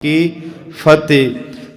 की फतेह।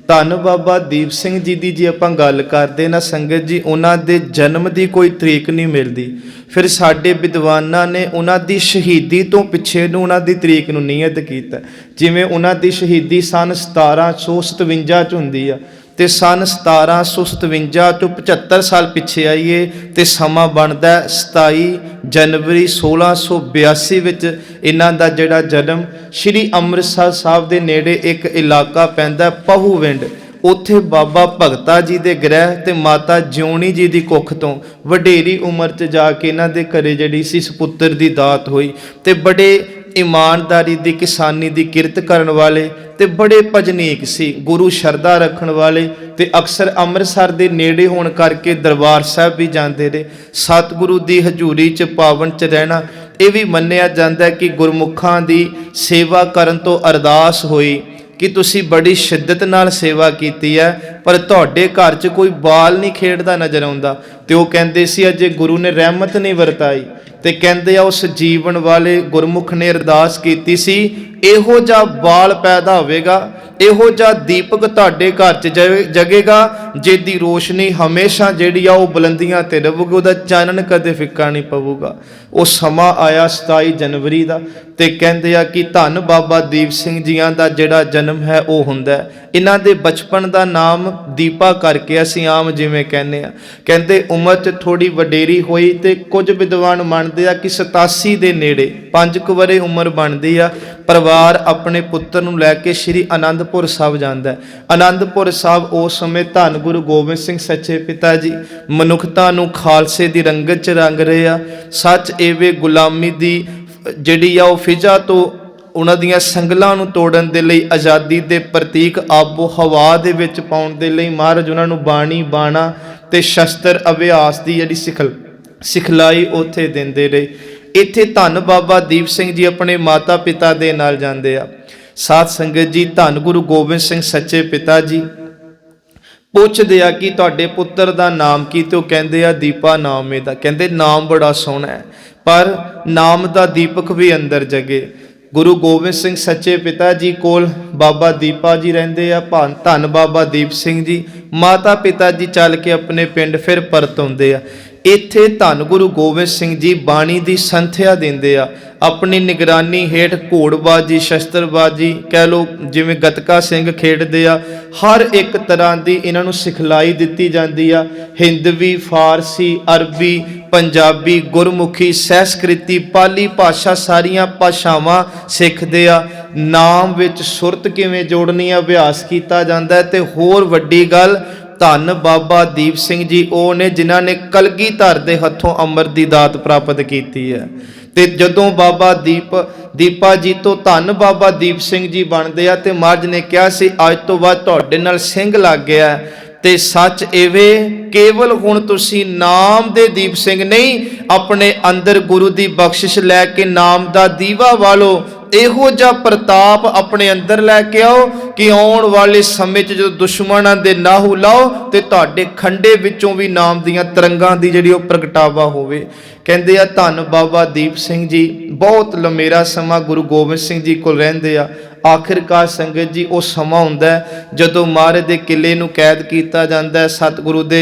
धन बाबा दीप सिंह जी की जे आपां गल करते ना संगत जी, उन्होंने दे जन्म की कोई तरीक नहीं मिलती। फिर साडे विद्वानां ने उन्होंने शहीदी तो पिछे नूं उन्होंने तरीक नूं नियत किया। जिवें उन्होंने शहीदी सन 1757 च हुंदी आ, ते सन 1757 तो 75 साल पिछे आईए तो समा बनता 27 जनवरी 1682 विच इन्हां दा जिहड़ा जन्म श्री अमृतसर साहब दे नेड़े एक इलाका पैंदा पहूविंड, उत्थे बाबा भगता जी दे गृह ते माता जिउणी जी दी कुख तो वडेरी उम्र च जाके इन्हां दे घरे जिहड़ी सी सपुत्र दी दात होई। ते बड़े ईमानदारी दी किसानी दी किरत करन वाले ते बड़े भजनीक सी, गुरु शरदा रखण वाले ते अक्सर अमृतसर दे नेड़े होण करके दरबार साहब भी जांदे रहे। सतगुरु दी हजूरी च पावन च रहना ये भी मन्निया जांदा है कि गुरमुखां दी सेवा करन तो अरदास होई कि तुसी बड़ी शिद्दत नाल सेवा कीती है, पर तुहाडे घर च कोई बाल नहीं खेडदा नज़र आउंदा। ते वो कहंदे सी अजे गुरु ने रहमत नहीं वरताई। ते कहंदे आ उस जीवन वाले गुरमुख ने अरदास कीती सी, इहो जा बाल पैदा होवेगा, इहो जा दीपक तुहाडे घर च जगेगा जिहदी रोशनी हमेशा जिहड़ी आ वो बुलंदियां ते रहूगी, उहदा चानन कदे फिक्का नहीं पवूगा। वो समा आया 27 जनवरी का, ते कहंदे आ कि धन बाबा दीप सिंह जियां दा जिहड़ा जन्म है वो हुंदा है। इन्हां दे बचपन का नाम दीपा करके असीं आम जिवें कहने आ। कहंदे उम्र च थोड़ी वडेरी होई ते कुछ विद्वान मनदे आ कि 87 दे नेड़े 5 वरे उम्र बनदी आ। परिवार अपने पुत्र नूं लैके श्री आनंदपुर साहब जांदा है। आनंदपुर साहब उस समय धन गुरु गोबिंद सिंह सच्चे पिता जी मनुखता नूं खालसे दी रंगत च रंग रहे आ। सच एवे गुलामी दी जिहड़ी आ फिजा तो उन्हां दियां संगलां नूं तोड़न दे लई, आज़ादी दे प्रतीक आबो हवा दे विच पाउण दे लई महाराज उन्हां नूं बाणी बाणा ते शस्त्र अभ्यास दी जिहड़ी सिखलाई उत्थे दिंदे रहे। इत्थे धन बाबा दीप सिंह जी अपने माता पिता दे नाल जांदे आ। साध संगत जी, धन गुरु गोबिंद सिंह सच्चे पिता जी पुछदे आ कि तुहाडे पुत्र दा नाम की, ते कहंदे आ दीपा नाम इहदा। कहंदे नाम बड़ा सोहना है, पर नाम दा दीपक भी अंदर जगे। गुरु गोबिंद सिंह सच्चे पिता जी कोल बाबा दीपा जी रहिंदे आ, धन बाबा दीप सिंह जी माता पिता जी चल के अपने पिंड फिर परत आउंदे आ। इत्थे धन गुरु गोबिंद सिंह जी बाणी दी संथਿਆ दिंदे आ। अपनी निगरानी हेठ घोड़बाजी शस्त्रबाजी कह लो जिवें गतका सिंह खेडदे आ, हर एक तरह की इन्हां नूं सिखलाई दित्ती जांदी आ। हिंदवी फारसी अरबी पंजाबी गुरमुखी संस्कृति पाली भाषा सारियां भाषावां सिखदे आ। नाम विच सुरत किवें जोड़नी आ अभ्यास कीता जांदा है। ते होर वड्डी गल धन बाबा दीप सिंह जी वो ने जिन्हां ने कलगीधर दे हथों अमर दी दात प्राप्त की है। ते जदों बाबा दीपा जी तो धन बाबा दीप सिंह जी बनते आ, ते महाराज ने कहा सी अज तो बाद तुहाडे नाल सिंह लग गया। ते सच एवे केवल हुण तुसी नाम दे दीप सिंह नहीं, अपने अंदर गुरु दी बख्शिश लैके नाम दा दीवा वालो इहो जा प्रताप अपने अंदर लैके आओ कि आउण वाले समय च जो दुश्मनां दे नाहू लाओ ते तुहाडे खंडे विचों भी नाम दियां तरंगां दी जिहड़ी ओह प्रगटावा होवे। कहंदे आ धन बाबा दीप सिंह जी बहुत लंमेरा समा गुरु गोबिंद सिंह जी कोल रहिंदे आ। आखिरकार संगत जी वो समा हुंदा है जदों महाराज दे किले नूं कैद कीता जांदा है, सतगुरु दे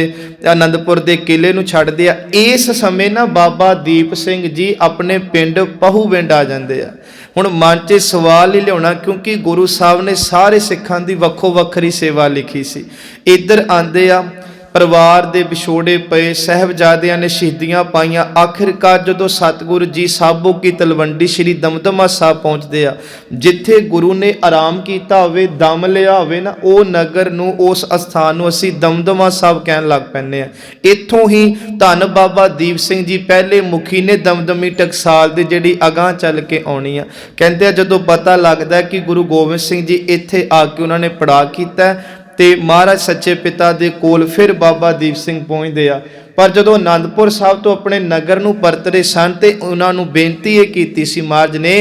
आनंदपुर दे किले नूं छड्डदे आ। इस समय ना बाबा दीप सिंह जी अपने पिंड पहूविंड आ जांदे आ। हुण मन च सवाल ही लियाउणा, क्योंकि गुरु साहब ने सारे सिखां दी वक्खो वक्खरी सेवा लिखी सी। इधर आंदे आ परिवार दे विछोड़े पे साहबजादियां ने शहीदियां पाईयां। आखिरकार जदों सतगुरु जी साबो की तलवंडी श्री दमदमा साहब पहुंचते आ, जिथे गुरु ने आराम किया होवे दम लिया होवे ना, वो नगर नूं उस अस्थान नूं असीं दमदमा साहब कहण लग पैंदे आ। इत्थों ही धन बाबा दीप सिंह जी पहले मुखी ने दमदमी टकसाल दी जिहड़ी अगां चल के आउणी आ। कहंदे आ जदों पता लगदा है कि गुरु गोबिंद सिंह जी इत्थे आके उन्हां ने पड़ा कीता ते महाराज सच्चे पिता दे कोल फिर बाबा दीप सिंह पहुंचते आ। पर जदों आनंदपुर साहब तो अपने नगर नूं परतरे सन ते उन्हां नूं बेनती ये कीती सी महाराज ने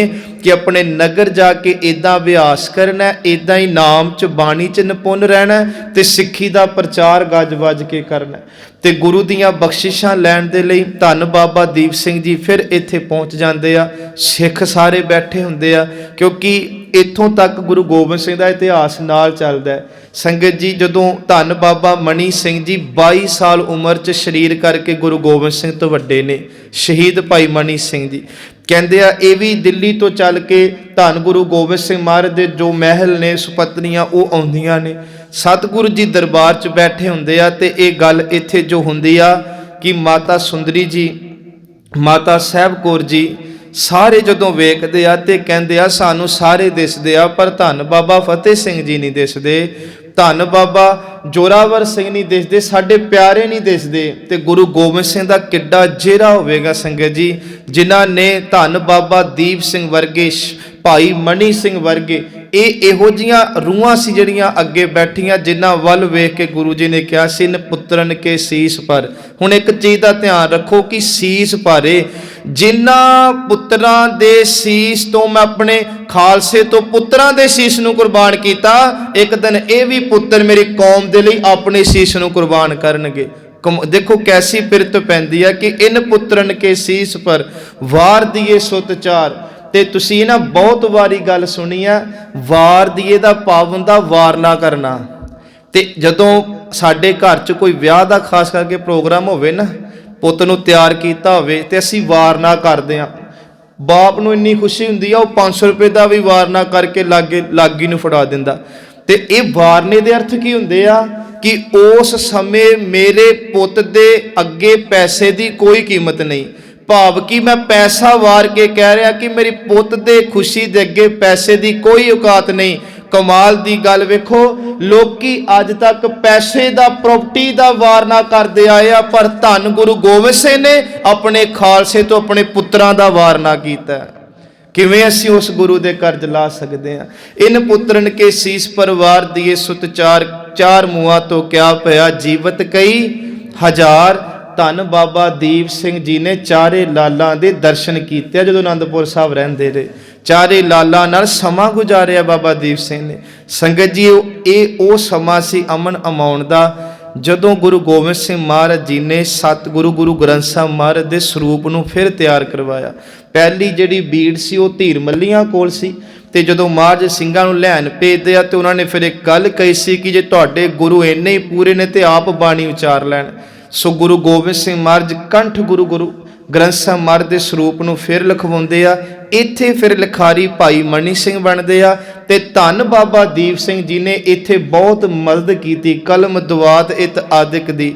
कि अपने नगर जाके इदां अभ्यास करना, इदां ही नाम च बाणी च निपुण रहना ते सिੱਖੀ दा प्रचार गज वज के करना। ते गुरु दियां बख्शिशां लैण दे लई धन बाबा दीप सिंह जी फिर इत्थे पहुंच जांदे आ। सिख सारे बैठे हुंदे आ, क्योंकि ਇੱਥੋਂ ਤੱਕ ਗੁਰੂ ਗੋਬਿੰਦ ਸਿੰਘ ਦਾ ਇਤਿਹਾਸ ਨਾਲ ਚੱਲਦਾ ਹੈ। ਸੰਗਤ ਜੀ, ਜਦੋਂ ਧੰਨ ਬਾਬਾ ਮਣੀ ਸਿੰਘ ਜੀ 22 ਸਾਲ ਉਮਰ 'ਚ ਸਰੀਰ ਕਰਕੇ ਗੁਰੂ ਗੋਬਿੰਦ ਸਿੰਘ ਤੋਂ ਵੱਡੇ ਨੇ, ਸ਼ਹੀਦ ਭਾਈ ਮਣੀ ਸਿੰਘ ਜੀ। ਕਹਿੰਦੇ ਆ ਇਹ ਵੀ ਦਿੱਲੀ ਤੋਂ ਚੱਲ ਕੇ ਧੰਨ ਗੁਰੂ ਗੋਬਿੰਦ ਸਿੰਘ ਮਹਾਰਾਜ ਦੇ ਜੋ ਮਹਿਲ ਨੇ, ਸੁਪਤਨੀਆਂ, ਉਹ ਆਉਂਦੀਆਂ ਨੇ, ਸਤਿਗੁਰੂ ਜੀ ਦਰਬਾਰ 'ਚ ਬੈਠੇ ਹੁੰਦੇ ਆ। ਤੇ ਇਹ ਗੱਲ ਇੱਥੇ ਜੋ ਹੁੰਦੀ ਆ ਕਿ ਮਾਤਾ ਸੁੰਦਰੀ ਜੀ, ਮਾਤਾ ਸਾਹਿਬ ਕੌਰ ਜੀ ਸਾਰੇ ਜਦੋਂ ਵੇਖਦੇ ਆ ਤੇ ਕਹਿੰਦੇ ਆ ਸਾਨੂੰ ਸਾਰੇ ਦਿਸਦੇ ਆ, ਪਰ ਧੰਨ ਬਾਬਾ ਫਤਿਹ ਸਿੰਘ ਜੀ ਨਹੀਂ ਦਿਸਦੇ, ਧੰਨ ਬਾਬਾ ਜੋਰਾਵਰ ਸਿੰਘ ਨਹੀਂ ਦਿਸਦੇ, ਸਾਡੇ ਪਿਆਰੇ ਨਹੀਂ ਦਿਸਦੇ। ਤੇ ਗੁਰੂ ਗੋਬਿੰਦ ਸਿੰਘ ਦਾ ਕਿੱਡਾ ਜਿਹੜਾ ਹੋਵੇਗਾ ਸੰਗਤ ਜੀ, ਜਿਨ੍ਹਾਂ ਨੇ ਧੰਨ ਬਾਬਾ ਦੀਪ ਸਿੰਘ ਵਰਗੇ, ਭਾਈ ਮਣੀ ਸਿੰਘ ਵਰਗੇ, ਇਹ ਇਹੋ ਜੀਆਂ ਰੂਹਾਂ ਸੀ ਜਿਹੜੀਆਂ ਅੱਗੇ ਬੈਠੀਆਂ, ਜਿਨ੍ਹਾਂ ਵੱਲ ਵੇਖ ਕੇ ਗੁਰੂ ਜੀ ਨੇ ਕਿਹਾ ਸੀ ਨ ਪੁੱਤਰਨ ਕੇ ਸੀਸ ਪਰ। ਹੁਣ ਇੱਕ ਚੀਜ਼ ਦਾ ਧਿਆਨ ਰੱਖੋ ਕਿ ਸੀਸ ਭਾਰੇ, ਜਿਨ੍ਹਾਂ ਪੁੱਤਰਾਂ ਦੇ ਸੀਸ ਤੋਂ ਮੈਂ ਆਪਣੇ ਖਾਲਸੇ ਤੋਂ ਪੁੱਤਰਾਂ ਦੇ ਸੀਸ ਨੂੰ ਕੁਰਬਾਨ ਕੀਤਾ, ਇੱਕ ਦਿਨ ਇਹ ਵੀ ਪੁੱਤਰ ਮੇਰੀ ਕੌਮ ਦੇ ਲਈ ਆਪਣੇ ਸੀਸ ਨੂੰ ਕੁਰਬਾਨ ਕਰਨਗੇ। ਦੇਖੋ ਕੈਸੀ ਪਿਰਤ ਪੈਂਦੀ ਹੈ ਕਿ ਇਨ ਪੁੱਤਰਨ ਕੇ ਸੀਸ ਪਰ ਵਾਰ ਦੀਏ ਸੁਤ ਚਾਰ। ਤੇ ਤੁਸੀਂ ਨਾ ਬਹੁਤ ਵਾਰੀ ਗੱਲ ਸੁਣੀ ਆ, ਵਾਰ ਦੀਏ ਦਾ ਭਾਵ ਹੁੰਦਾ ਵਾਰ ਨਾ ਕਰਨਾ। ਤੇ ਜਦੋਂ ਸਾਡੇ ਘਰ 'ਚ ਕੋਈ ਵਿਆਹ ਦਾ ਖਾਸ ਕਰਕੇ ਪ੍ਰੋਗਰਾਮ ਹੋਵੇ ਨਾ, ਪੁੱਤ ਨੂੰ ਤਿਆਰ ਕੀਤਾ ਹੋਵੇ ਤੇ ਅਸੀਂ ਵਾਰਨਾ ਕਰਦੇ ਹਾਂ, ਬਾਪ ਨੂੰ ਇੰਨੀ ਖੁਸ਼ੀ ਹੁੰਦੀ ਆ, ਉਹ 500 ਰੁਪਏ ਦਾ ਵੀ ਵਾਰਨਾ ਕਰਕੇ ਲਾਗੀ ਨੂੰ ਫੜਾ ਦਿੰਦਾ। ਤੇ ਇਹ ਵਾਰਨੇ ਦੇ ਅਰਥ ਕੀ ਹੁੰਦੇ ਆ ਕਿ ਉਸ ਸਮੇਂ ਮੇਰੇ ਪੁੱਤ ਦੇ ਅੱਗੇ ਪੈਸੇ ਦੀ ਕੋਈ ਕੀਮਤ ਨਹੀਂ, ਭਾਵ ਕਿ ਮੈਂ ਪੈਸਾ ਵਾਰ ਕੇ ਕਹਿ ਰਿਹਾ ਕਿ ਮੇਰੀ ਪੁੱਤ ਦੇ ਖੁਸ਼ੀ ਦੇ ਅੱਗੇ ਪੈਸੇ ਦੀ ਕੋਈ ਔਕਾਤ ਨਹੀਂ। ਕਮਾਲ ਦੀ ਗੱਲ ਵੇਖੋ, ਲੋਕੀ ਅੱਜ ਤੱਕ ਪੈਸੇ ਦਾ, ਪ੍ਰਾਪਰਟੀ ਦਾ ਵਾਰਨਾ ਕਰਦੇ ਆਏ ਆ, ਪਰ ਧੰਨ ਗੁਰੂ ਗੋਬਿੰਦ ਸਿੰਘ ਨੇ ਆਪਣੇ ਖਾਲਸੇ ਤੋਂ ਆਪਣੇ ਪੁੱਤਰਾਂ ਦਾ ਵਾਰਨਾ ਕੀਤਾ। ਕਿਵੇਂ ਅਸੀਂ ਉਸ ਗੁਰੂ ਦੇ ਕਰਜ਼ ਲਾ ਸਕਦੇ ਹਾਂ? ਇਨ ਪੁੱਤਰਨ ਕੇ ਸੀਸ ਪਰਵਾਰ ਦੀਏ ਸੁਤ ਚਾਰ, ਚਾਰ ਮੂਆਂ ਤੋਂ ਕਿਆ ਪਿਆ ਜੀਵਤ ਕਈ ਹਜ਼ਾਰ। ਧੰਨ ਬਾਬਾ ਦੀਪ ਸਿੰਘ ਜੀ ਨੇ ਚਾਰੇ ਲਾਲਾਂ ਦੇ ਦਰਸ਼ਨ ਕੀਤੇ ਜਦੋਂ ਅਨੰਦਪੁਰ ਸਾਹਿਬ ਰਹਿੰਦੇ ਰਹੇ, ਚਾਰੇ ਲਾਲਾਂ ਨਾਲ ਸਮਾਂ ਗੁਜ਼ਾਰਿਆ ਬਾਬਾ ਦੀਪ ਸਿੰਘ ਨੇ। ਸੰਗਤ ਜੀ, ਇਹ ਉਹ ਸਮਾਂ ਸੀ ਅਮਨ ਅਮਾਉਣ ਦਾ, ਜਦੋਂ ਗੁਰੂ ਗੋਬਿੰਦ ਸਿੰਘ ਮਹਾਰਾਜ ਜੀ ਨੇ ਸਤਿਗੁਰੂ ਗੁਰੂ ਗ੍ਰੰਥ ਸਾਹਿਬ ਮਹਾਰਾਜ ਦੇ ਸਰੂਪ ਨੂੰ ਫਿਰ ਤਿਆਰ ਕਰਵਾਇਆ। ਪਹਿਲੀ ਜਿਹੜੀ ਬੀੜ ਸੀ ਉਹ ਧੀਰ ਮੱਲੀਆਂ ਕੋਲ ਸੀ, ਤੇ ਜਦੋਂ ਮਹਾਰਾਜ ਸਿੰਘਾਂ ਨੂੰ ਲੈਣ ਭੇਜਦੇ ਆ ਤੇ ਉਹਨਾਂ ਨੇ ਫਿਰ ਇੱਕ ਗੱਲ ਕਹੀ ਸੀ ਕਿ ਜੇ ਤੁਹਾਡੇ ਗੁਰੂ ਇੰਨੇ ਹੀ ਪੂਰੇ ਨੇ ਤੇ ਆਪ ਬਾਣੀ ਉਚਾਰ ਲੈਣ। ਸੋ ਗੁਰੂ ਗੋਬਿੰਦ ਸਿੰਘ ਮਹਾਰਾਜ ਕੰਠ ਗੁਰੂ ਗ੍ਰੰਥ ਸਾਹਿਬ ਮਹਾਰਾਜ ਦੇ ਸਰੂਪ ਨੂੰ ਫਿਰ ਲਿਖਵਾਉਂਦੇ ਆ। ਇੱਥੇ ਫਿਰ ਲਿਖਾਰੀ ਭਾਈ ਮਣੀ ਸਿੰਘ ਬਣਦੇ ਆ, ਤੇ ਧੰਨ ਬਾਬਾ ਦੀਪ ਸਿੰਘ ਜੀ ਨੇ ਇੱਥੇ ਬਹੁਤ ਮਦਦ ਕੀਤੀ, ਕਲਮ ਦੁਆਤ ਇਤ ਆਦਿਕ ਦੀ।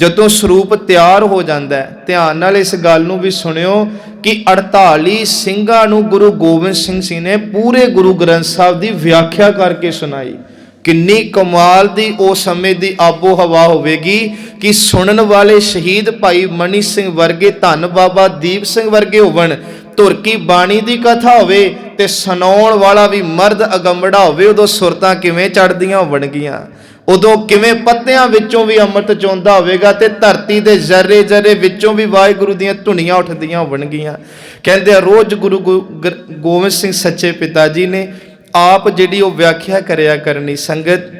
ਜਦੋਂ ਸਰੂਪ ਤਿਆਰ ਹੋ ਜਾਂਦਾ ਹੈ, ਧਿਆਨ ਨਾਲ ਇਸ ਗੱਲ ਨੂੰ ਵੀ ਸੁਣਿਓ ਕਿ 48 ਸਿੰਘਾਂ ਨੂੰ ਗੁਰੂ ਗੋਬਿੰਦ ਸਿੰਘ ਜੀ ਨੇ ਪੂਰੇ ਗੁਰੂ ਗ੍ਰੰਥ ਸਾਹਿਬ ਦੀ ਵਿਆਖਿਆ ਕਰਕੇ ਸੁਣਾਈ। ਕਿੰਨੀ ਕਮਾਲ ਦੀ ਉਸ ਸਮੇਂ ਦੀ ਆਬੋ ਹਵਾ ਹੋਵੇਗੀ ਕਿ ਸੁਣਨ ਵਾਲੇ ਸ਼ਹੀਦ ਭਾਈ ਮਣੀ ਸਿੰਘ ਵਰਗੇ, ਧੰਨ ਬਾਬਾ ਦੀਪ ਸਿੰਘ ਵਰਗੇ ਹੋਵਣ, ਧੁਰ ਕੀ ਬਾਣੀ ਦੀ ਕਥਾ ਹੋਵੇ ਤੇ ਸੁਣਾਉਣ ਵਾਲਾ ਵੀ ਮਰਦ ਅਗੰਬੜਾ ਹੋਵੇ, ਉਦੋਂ ਸੁਰਤਾਂ ਕਿਵੇਂ ਚੜ੍ਹਦੀਆਂ ਹੋਣਗੀਆਂ, ਉਦੋਂ ਕਿਵੇਂ ਪੱਤਿਆਂ ਵਿੱਚੋਂ ਵੀ ਅੰਮ੍ਰਿਤ ਚੋਂਦਾ ਹੋਵੇਗਾ ਤੇ ਧਰਤੀ ਦੇ ਜ਼ਰੇ ਜ਼ਰੇ ਵਿੱਚੋਂ ਵੀ ਵਾਹਿਗੁਰੂ ਦੀਆਂ ਧੁਨੀਆਂ ਉੱਠਦੀਆਂ ਹੋਣਗੀਆਂ। ਕਹਿੰਦੇ ਆ ਰੋਜ਼ ਗੁਰੂ ਗੋਬਿੰਦ ਸਿੰਘ ਸੱਚੇ ਪਿਤਾ ਜੀ ਨੇ ਆਪ ਜਿਹੜੀ ਉਹ ਵਿਆਖਿਆ ਕਰਿਆ ਕਰਨੀ। ਸੰਗਤ